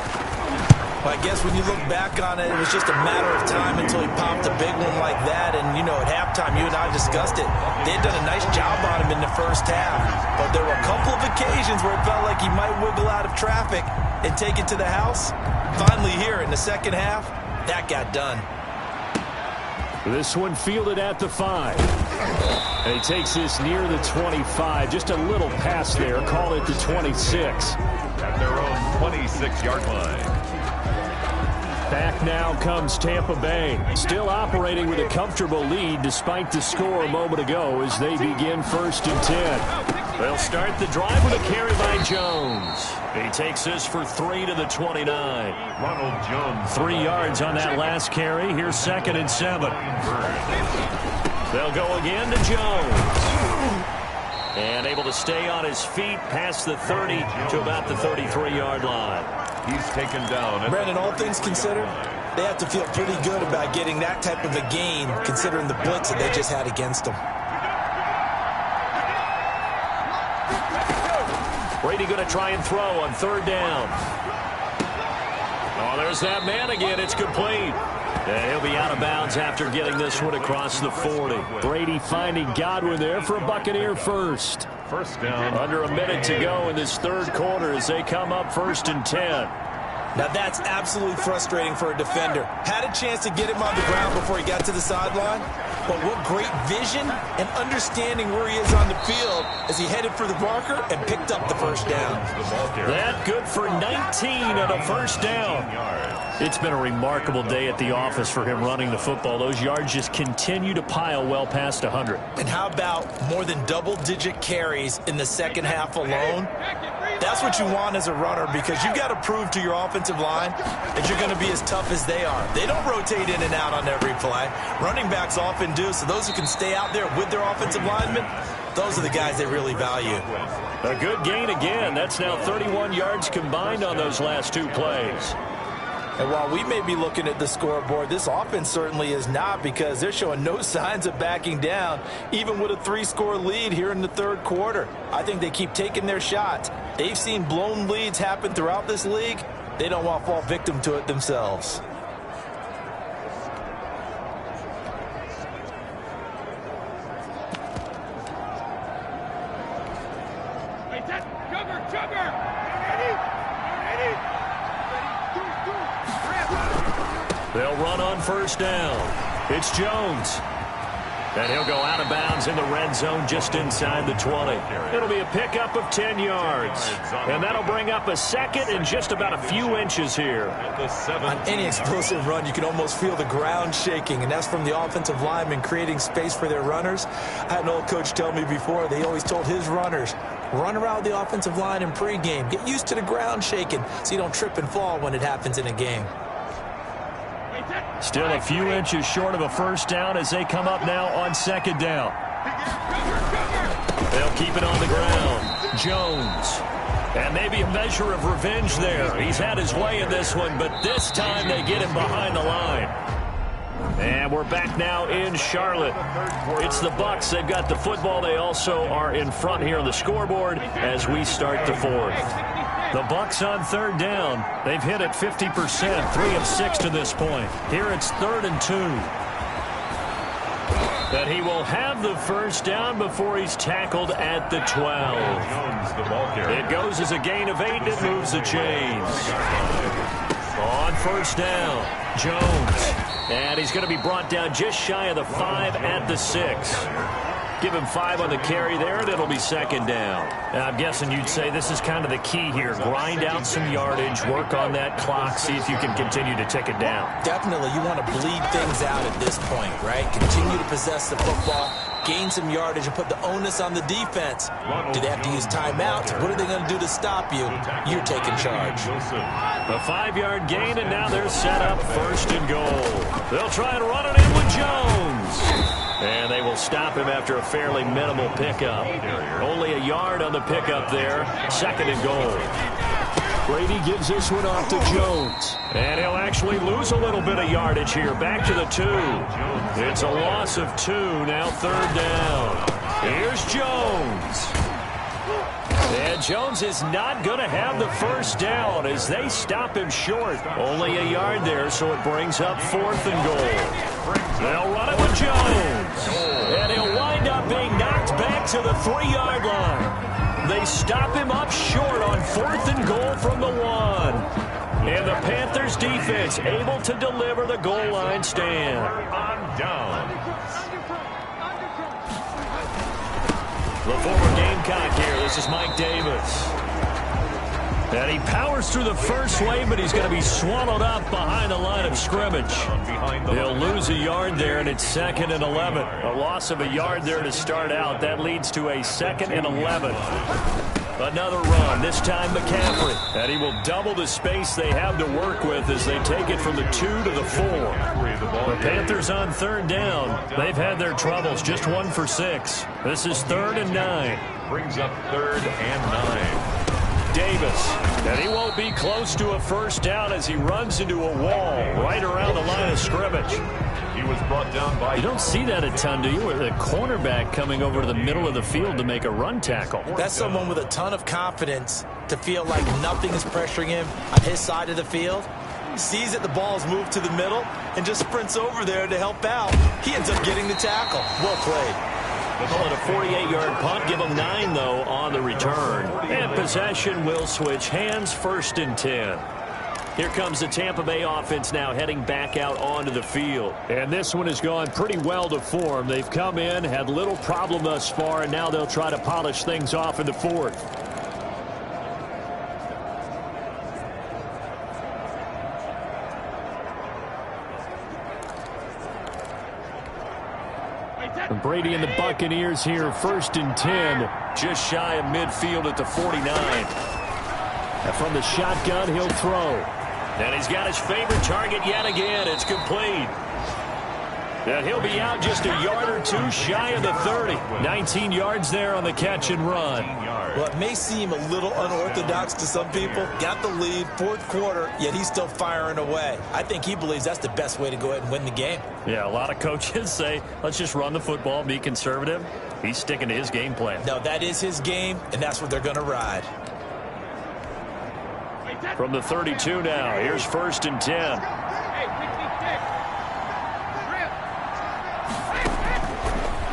Well, I guess when you look back on it, it was just a matter of time until he popped a big one like that. And, you know, at halftime, you and I discussed it. They had done a nice job on him in the first half. But there were a couple of occasions where it felt like he might wiggle out of traffic and take it to the house. Finally here in the second half, that got done. This one fielded at the 5. And he takes this near the 25. Just a little pass there. Call it the 26. At their own 26-yard line. Back now comes Tampa Bay. Still operating with a comfortable lead despite the score a moment ago as they begin 1st and 10. They'll start the drive with a carry by Jones. He takes this for 3 to the 29. Ronald Jones. 3 yards on that last carry. Here's 2nd and 7. They'll go again to Jones. And able to stay on his feet past the 30 to about the 33-yard line. He's taken down. Brandon, all things considered, they have to feel pretty good about getting that type of a gain considering the blitz that they just had against them. Brady going to try and throw on 3rd down. Oh, there's that man again. It's complete. And he'll be out of bounds after getting this one across the 40. Brady finding Godwin there for a Buccaneer first. 1st down. Under a minute to go in this 3rd quarter as they come up 1st and 10. Now that's absolutely frustrating for a defender. Had a chance to get him on the ground before he got to the sideline, but what great vision and understanding where he is on the field as he headed for the marker and picked up the 1st down. That good for 19 on a 1st down. It's been a remarkable day at the office for him running the football. Those yards just continue to pile well past 100. And how about more than double-digit carries in the second half alone? That's what you want as a runner because you've got to prove to your offensive line that you're going to be as tough as they are. They don't rotate in and out on every play. Running backs often do, so those who can stay out there with their offensive linemen, those are the guys they really value. A good gain again. That's now 31 yards combined on those last 2 plays. And while we may be looking at the scoreboard, this offense certainly is not because they're showing no signs of backing down, even with a 3-score lead here in the 3rd quarter. I think they keep taking their shots. They've seen blown leads happen throughout this league. They don't want to fall victim to it themselves. They'll run on 1st down. It's Jones. And he'll go out of bounds in the red zone just inside the 20. It'll be a pickup of 10 yards. And that'll bring up a 2nd and just about a few inches here. On any explosive run, you can almost feel the ground shaking, and that's from the offensive linemen creating space for their runners. I had an old coach tell me before, they always told his runners, run around the offensive line in pregame. Get used to the ground shaking so you don't trip and fall when it happens in a game. Still a few inches short of a 1st down as they come up now on 2nd down. They'll keep it on the ground. Jones. And maybe a measure of revenge there. He's had his way in this one, but this time they get him behind the line. And we're back now in Charlotte. It's the Bucs. They've got the football. They also are in front here on the scoreboard as we start the 4th. The Bucs on 3rd down. They've hit it 50%, 3 of 6 to this point. Here it's 3rd and 2. That he will have the 1st down before he's tackled at the 12. It goes as a gain of 8. It moves the chains. On 1st down, Jones. And he's going to be brought down just shy of the 5 at the 6. Give him 5 on the carry there, and it'll be 2nd down. And I'm guessing you'd say this is kind of the key here. Grind out some yardage, work on that clock, see if you can continue to tick it down. Definitely, you want to bleed things out at this point, right? Continue to possess the football, gain some yardage, and put the onus on the defense. Do they have to use timeouts? What are they going to do to stop you? You're taking charge. A 5-yard gain, and now they're set up 1st and goal. They'll try and run it in with Jones. And they will stop him after a fairly minimal pickup. Only a yard on the pickup there. 2nd and goal. Brady gives this one off to Jones. And he'll actually lose a little bit of yardage here. Back to the 2. It's a loss of 2. Now 3rd down. Here's Jones. And Jones is not going to have the first down as they stop him short. Only a yard there, so it brings up 4th and goal. They'll run it with Jones. And he'll wind up being knocked back to the 3-yard line. They stop him up short on 4th and goal from the 1. And the Panthers defense able to deliver the goal line stand. On down. The former Gamecock here. This is Mike Davis. And he powers through the first wave, but he's going to be swallowed up behind the line of scrimmage. They'll lose a yard there, and it's 2nd and 11. A loss of a yard there to start out. That leads to a 2nd and 11. Another run, this time McCaffrey. And he will double the space they have to work with as they take it from the 2 to the 4. The Panthers on 3rd down. They've had their troubles, just 1 for 6. This is 3rd and 9. Brings up 3rd and 9. Davis, and he won't be close to a first down as he runs into a wall right around the line of scrimmage. He was brought down by... You don't see that a ton, do you? With a cornerback coming over to the middle of the field to make a run tackle. That's someone with a ton of confidence to feel like nothing is pressuring him on his side of the field. Sees that the ball's moved to the middle and just sprints over there to help out. He ends up getting the tackle. Well played. We'll call it a 48-yard punt. Give them 9, though, on the return. And possession will switch hands. 1st and 10. Here comes the Tampa Bay offense now heading back out onto the field. And this one has gone pretty well to form. They've come in, had little problem thus far, and now they'll try to polish things off in the 4th. Brady and the Buccaneers here, 1st and 10, just shy of midfield at the 49. And from the shotgun, he'll throw. And he's got his favorite target yet again. It's complete. And he'll be out just a yard or 2 shy of the 30. 19 yards there on the catch and run. Well, it may seem a little unorthodox to some people. Got the lead, 4th quarter, yet he's still firing away. I think he believes that's the best way to go ahead and win the game. Yeah, a lot of coaches say, let's just run the football, be conservative. He's sticking to his game plan. No, that is his game, and that's what they're going to ride. From the 32 now, here's 1st and 10.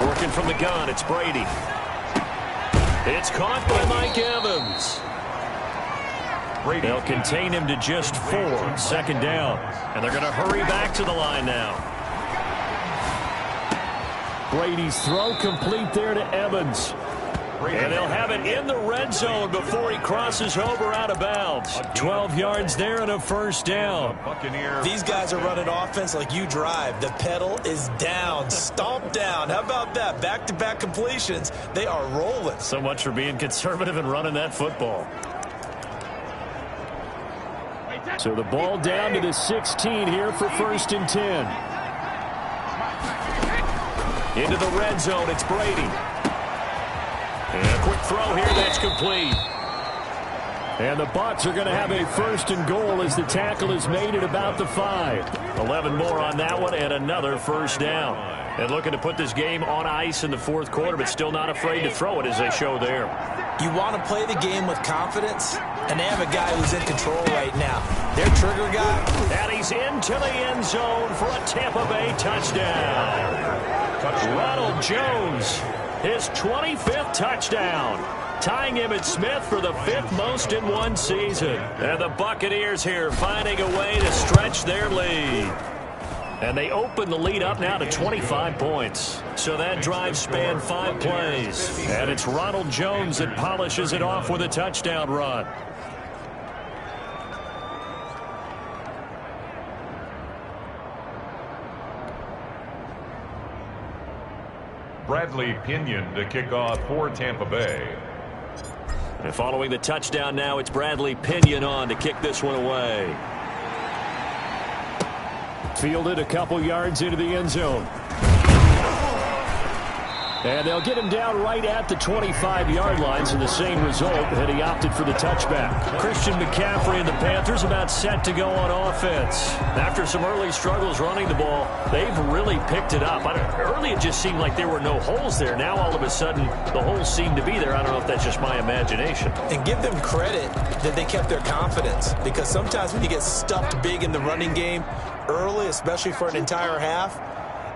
Working from the gun, it's Brady. It's caught by Mike Evans. They'll contain him to just 4. 2nd down. And they're going to hurry back to the line now. Brady's throw complete there to Evans. And they'll have it in the red zone before he crosses over out of bounds. 12 yards there and a 1st down. These guys are running offense like you drive. The pedal is down, stomped down. How about that? Back-to-back completions. They are rolling. So much for being conservative and running that football. So the ball down to the 16 here for 1st and 10. Into the red zone, it's Brady. And a quick throw here, that's complete. And the Bucs are going to have a 1st and goal as the tackle is made at about the 5. 11 more on that one and another 1st down. And looking to put this game on ice in the 4th quarter, but still not afraid to throw it as they show there. You want to play the game with confidence, and they have a guy who's in control right now. Their trigger guy. And he's into the end zone for a Tampa Bay touchdown. Ronald Jones, his 25th touchdown, tying Emmitt Smith for the 5th most in one season. And the Buccaneers here finding a way to stretch their lead. And they open the lead up now to 25 points. So that drive spanned 5 plays. And it's Ronald Jones that polishes it off with a touchdown run. Bradley Pinion to kick off for Tampa Bay. And following the touchdown now, it's Bradley Pinion on to kick this one away. Fielded a couple yards into the end zone. And they'll get him down right at the 25-yard line, so the same result, and he opted for the touchback. Christian McCaffrey and the Panthers about set to go on offense. After some early struggles running the ball, they've really picked it up. Early it just seemed like there were no holes there. Now all of a sudden the holes seem to be there. I don't know if that's just my imagination. And give them credit that they kept their confidence, because sometimes when you get stuffed big in the running game early, especially for an entire half,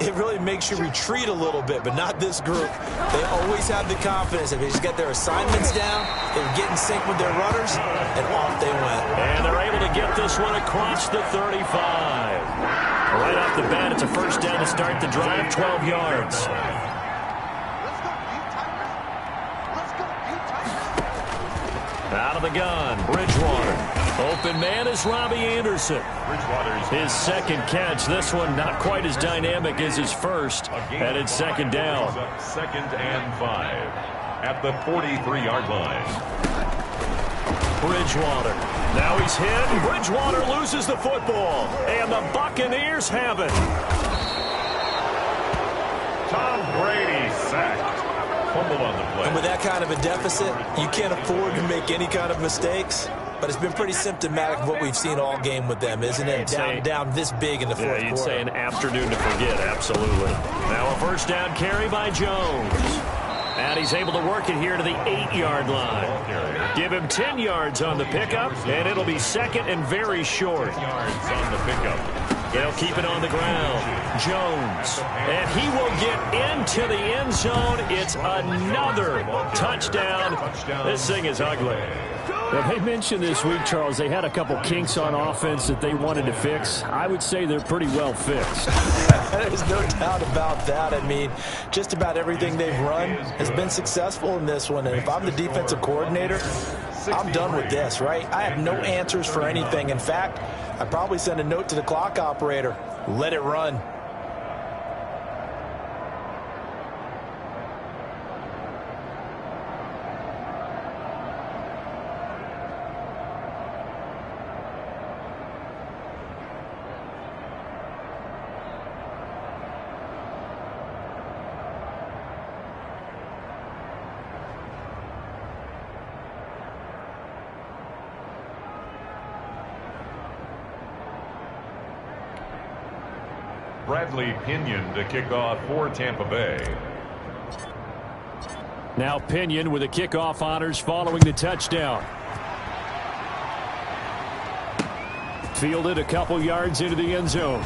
it really makes you retreat a little bit, but not this group. They always have the confidence. If they just get their assignments down, they get in sync with their runners, and off they went. And they're able to get this one across the 35. Right off the bat, it's a first down to start the drive, 12 yards. Out of the gun, Bridgewater. Open man is Robbie Anderson. His second catch. This one not quite as dynamic as his first. And it's second down. Second and 5 at the 43-yard line. Bridgewater. Now he's hit. Bridgewater loses the football. And the Buccaneers have it. Tom Brady sacked. Fumble on the play. And with that kind of a deficit, you can't afford to make any kind of mistakes. But it's been pretty symptomatic of what we've seen all game with them, isn't it? Down this big in the fourth quarter. You'd say an afternoon to forget, absolutely. Now a first down carry by Jones. And he's able to work it here to the 8-yard line. Give him 10 yards on the pickup, and it'll be second and very short. 10 yards on the pickup. They'll keep it on the ground. Jones. And he will get into the end zone. It's another touchdown. This thing is ugly. Well, they mentioned this week, Charles, they had a couple kinks on offense that they wanted to fix. I would say they're pretty well fixed. There's no doubt about that. I mean, just about everything they've run has been successful in this one. And if I'm the defensive coordinator, I'm done with this, right? I have no answers for anything. In fact, I'd probably send a note to the clock operator. Let it run. Bradley Pinion to kick off for Tampa Bay. Now Pinion with the kickoff honors following the touchdown. Fielded a couple yards into the end zone.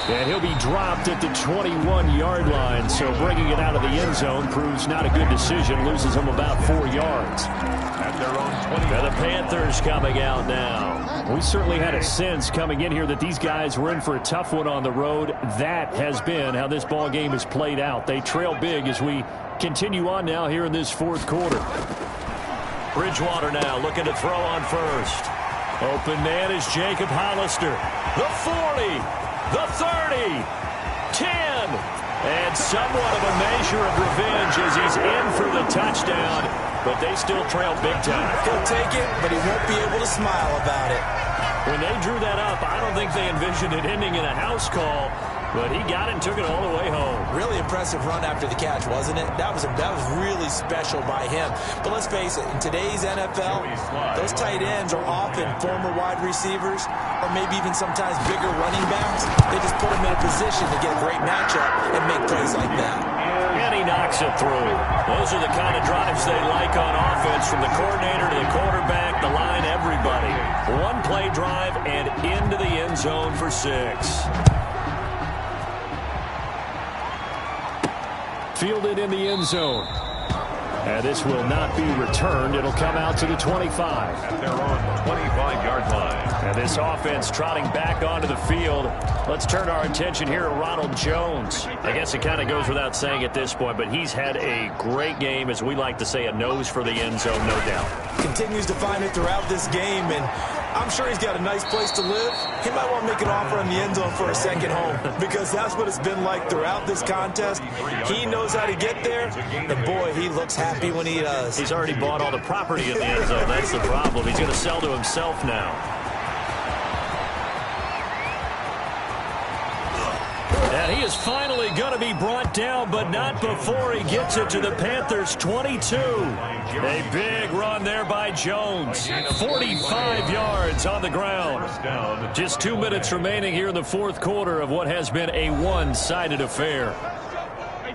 And he'll be dropped at the 21-yard line, so bringing it out of the end zone proves not a good decision. Loses him about 4 yards. At their own 20. And the Panthers coming out now. We certainly had a sense coming in here that these guys were in for a tough one on the road. That has been how this ball game has played out. They trail big as we continue on now here in this fourth quarter. Bridgewater now looking to throw on first. Open man is Jacob Hollister. The 40, the 30, 10. And somewhat of a measure of revenge as he's in for the touchdown. But they still trail big time. He'll take it, but he won't be able to smile about it. When they drew that up, I don't think they envisioned it ending in a house call. But he got it and took it all the way home. Really impressive run after the catch, wasn't it? That was really special by him. But let's face it, in today's NFL, those tight ends are often former wide receivers or maybe even sometimes bigger running backs. They just put them in a position to get a great matchup and make plays like that. And he knocks it through. Those are the kind of drives they like on offense, from the coordinator to the quarterback, the line, everybody. One play drive and into the end zone for 6. Fielded in the end zone. And this will not be returned. It'll come out to the 25. At their own 25-yard line. And this offense trotting back onto the field. Let's turn our attention here to Ronald Jones. I guess it kind of goes without saying at this point, but he's had a great game, as we like to say, a nose for the end zone, no doubt. Continues to find it throughout this game, and I'm sure he's got a nice place to live. He might want to make an offer in the end zone for a second home, because that's what it's been like throughout this contest. He knows how to get there, and boy, he looks happy when he does. He's already bought all the property in the end zone. That's the problem. He's going to sell to himself now. And he is is finally going to be brought down, but not before he gets it to the Panthers' 22. A big run there by Jones. 45 yards on the ground. Just 2 minutes remaining here in the fourth quarter of what has been a one-sided affair.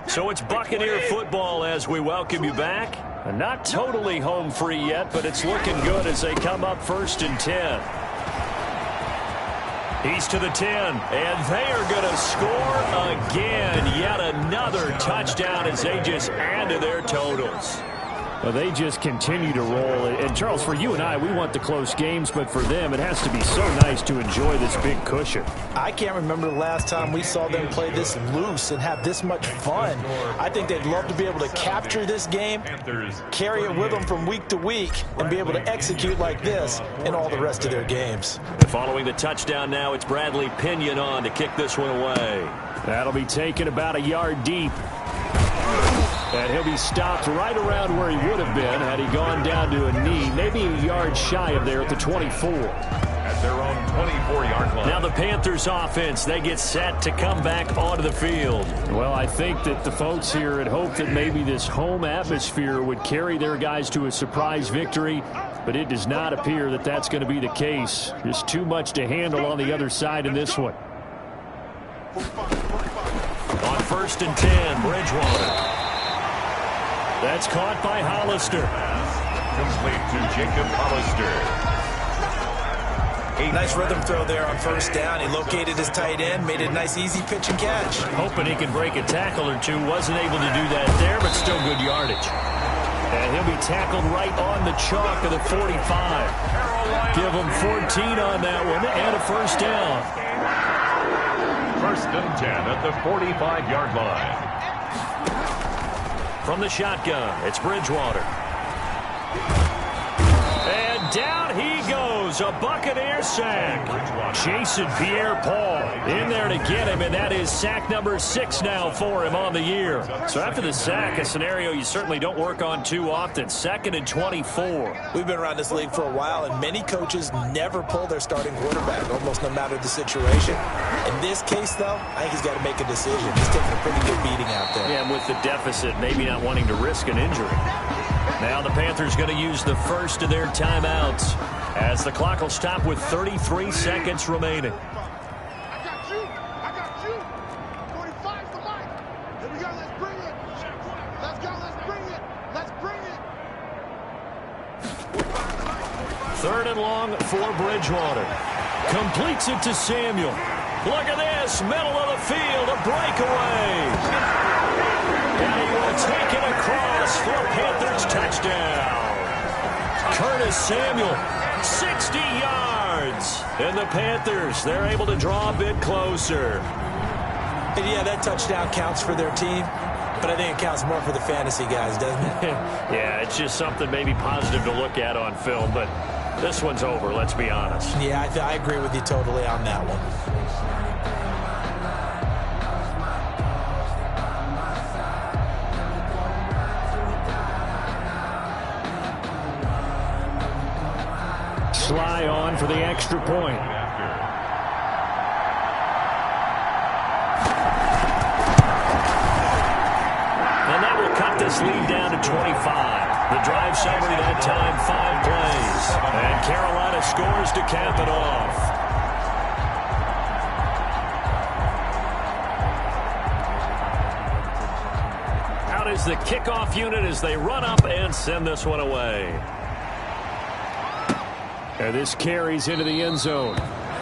So it's Buccaneer football as we welcome you back. Not totally home free yet, but it's looking good as they come up 1st and 10. He's to the 10, and they are going to score again. Yet another touchdown as they just add to their totals. Well, they just continue to roll. And, Charles, for you and I, we want the close games, but for them, it has to be so nice to enjoy this big cushion. I can't remember the last time we saw them play this loose and have this much fun. I think they'd love to be able to capture this game, carry it with them from week to week, and be able to execute like this in all the rest of their games. Following the touchdown now, it's Bradley Pinion on to kick this one away. That'll be taken about a yard deep. And he'll be stopped right around where he would have been had he gone down to a knee, maybe a yard shy of there at the 24. At their own 24-yard line. Now the Panthers offense, they get set to come back onto the field. Well, I think that the folks here had hoped that maybe this home atmosphere would carry their guys to a surprise victory, but it does not appear that that's going to be the case. Just too much to handle on the other side in this one. On 1st and 10, Bridgewater. That's caught by Hollister. Complete to Jacob Hollister. Nice rhythm throw there on 1st down. He located his tight end, made a nice easy pitch and catch. Hoping he can break a tackle or two. Wasn't able to do that there, but still good yardage. And he'll be tackled right on the chalk of the 45. Give him 14 on that one and a 1st down. 1st and 10 at the 45-yard line. From the shotgun, it's Bridgewater. And down he goes, a Buccaneer sack. Jason Pierre-Paul in there to get him, and that is sack number 6 now for him on the year. So after the sack, a scenario you certainly don't work on too often. 2nd and 24. We've been around this league for a while, and many coaches never pull their starting quarterback, almost no matter the situation. In this case, though, I think he's got to make a decision. He's taking a pretty good beating out there. Yeah, and with the deficit, maybe not wanting to risk an injury. Now the Panthers going to use the first of their timeouts as the clock will stop with 33 seconds remaining. I got you. 45's the mic. Here we go. Let's bring it. Let's go. Let's bring it. Let's bring it. 3rd and long for Bridgewater. Completes it to Samuel. Look at this. Middle of the field. A breakaway. And he will take it across for a Panthers touchdown. Curtis Samuel, 60 yards. And the Panthers, they're able to draw a bit closer. And yeah, that touchdown counts for their team, but I think it counts more for the fantasy guys, doesn't it? Yeah, it's just something maybe positive to look at on film, but this one's over, let's be honest. Yeah, I agree with you totally on that one. Sly on for the extra point. And that will cut this lead down to 25. The drive summary that time, 5 plays. And Carolina scores to cap it off. Out is the kickoff unit as they run up and send this one away. And this carries into the end zone.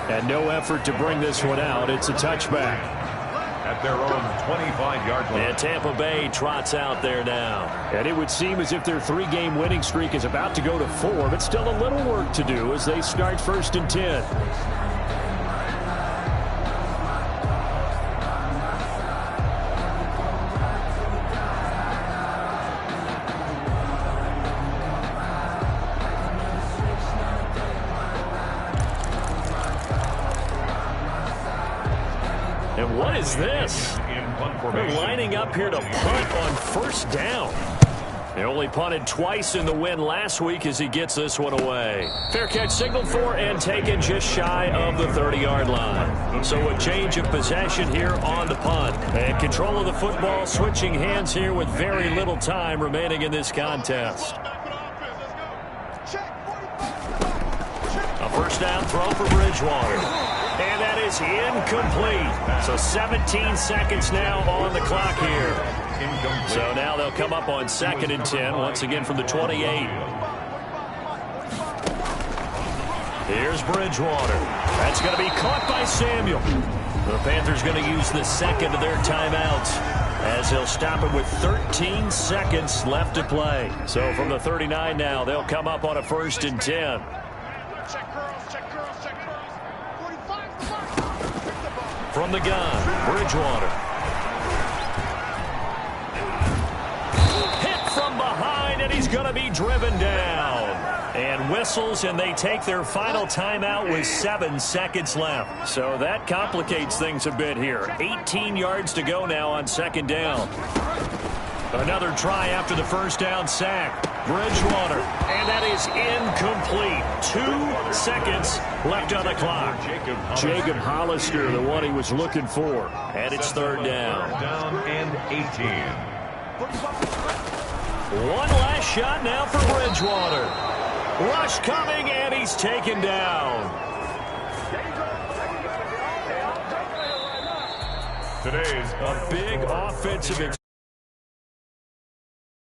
And no effort to bring this one out. It's a touchback. At their own 25-yard line. And Tampa Bay trots out there now. And it would seem as if their 3-game winning streak is about to go to 4, but still a little work to do as they start 1st and 10. And what is this? They're lining up here to punt on 1st down. He only punted twice in the win last week as he gets this one away. Fair catch signaled for and taken just shy of the 30-yard line. So a change of possession here on the punt. And control of the football switching hands here with very little time remaining in this contest. A first down throw for Bridgewater. And that is incomplete. So 17 seconds now on the clock here. So now they'll come up on 2nd and 10, once again from the 28. Here's Bridgewater. That's going to be caught by Samuel. The Panthers going to use the second of their timeouts as they'll stop it with 13 seconds left to play. So from the 39 now, they'll come up on a 1st and 10. From the gun, Bridgewater. Hit from behind, and he's going to be driven down. And whistles, and they take their final timeout with 7 seconds left. So that complicates things a bit here. 18 yards to go now on 2nd down. Another try after the first down sack. Bridgewater, and that is incomplete. 2 seconds left on the clock. Jacob Hollister, the one he was looking for. And it's 3rd down. Down and 18. One last shot now for Bridgewater. Rush coming, and he's taken down. Today's A big offensive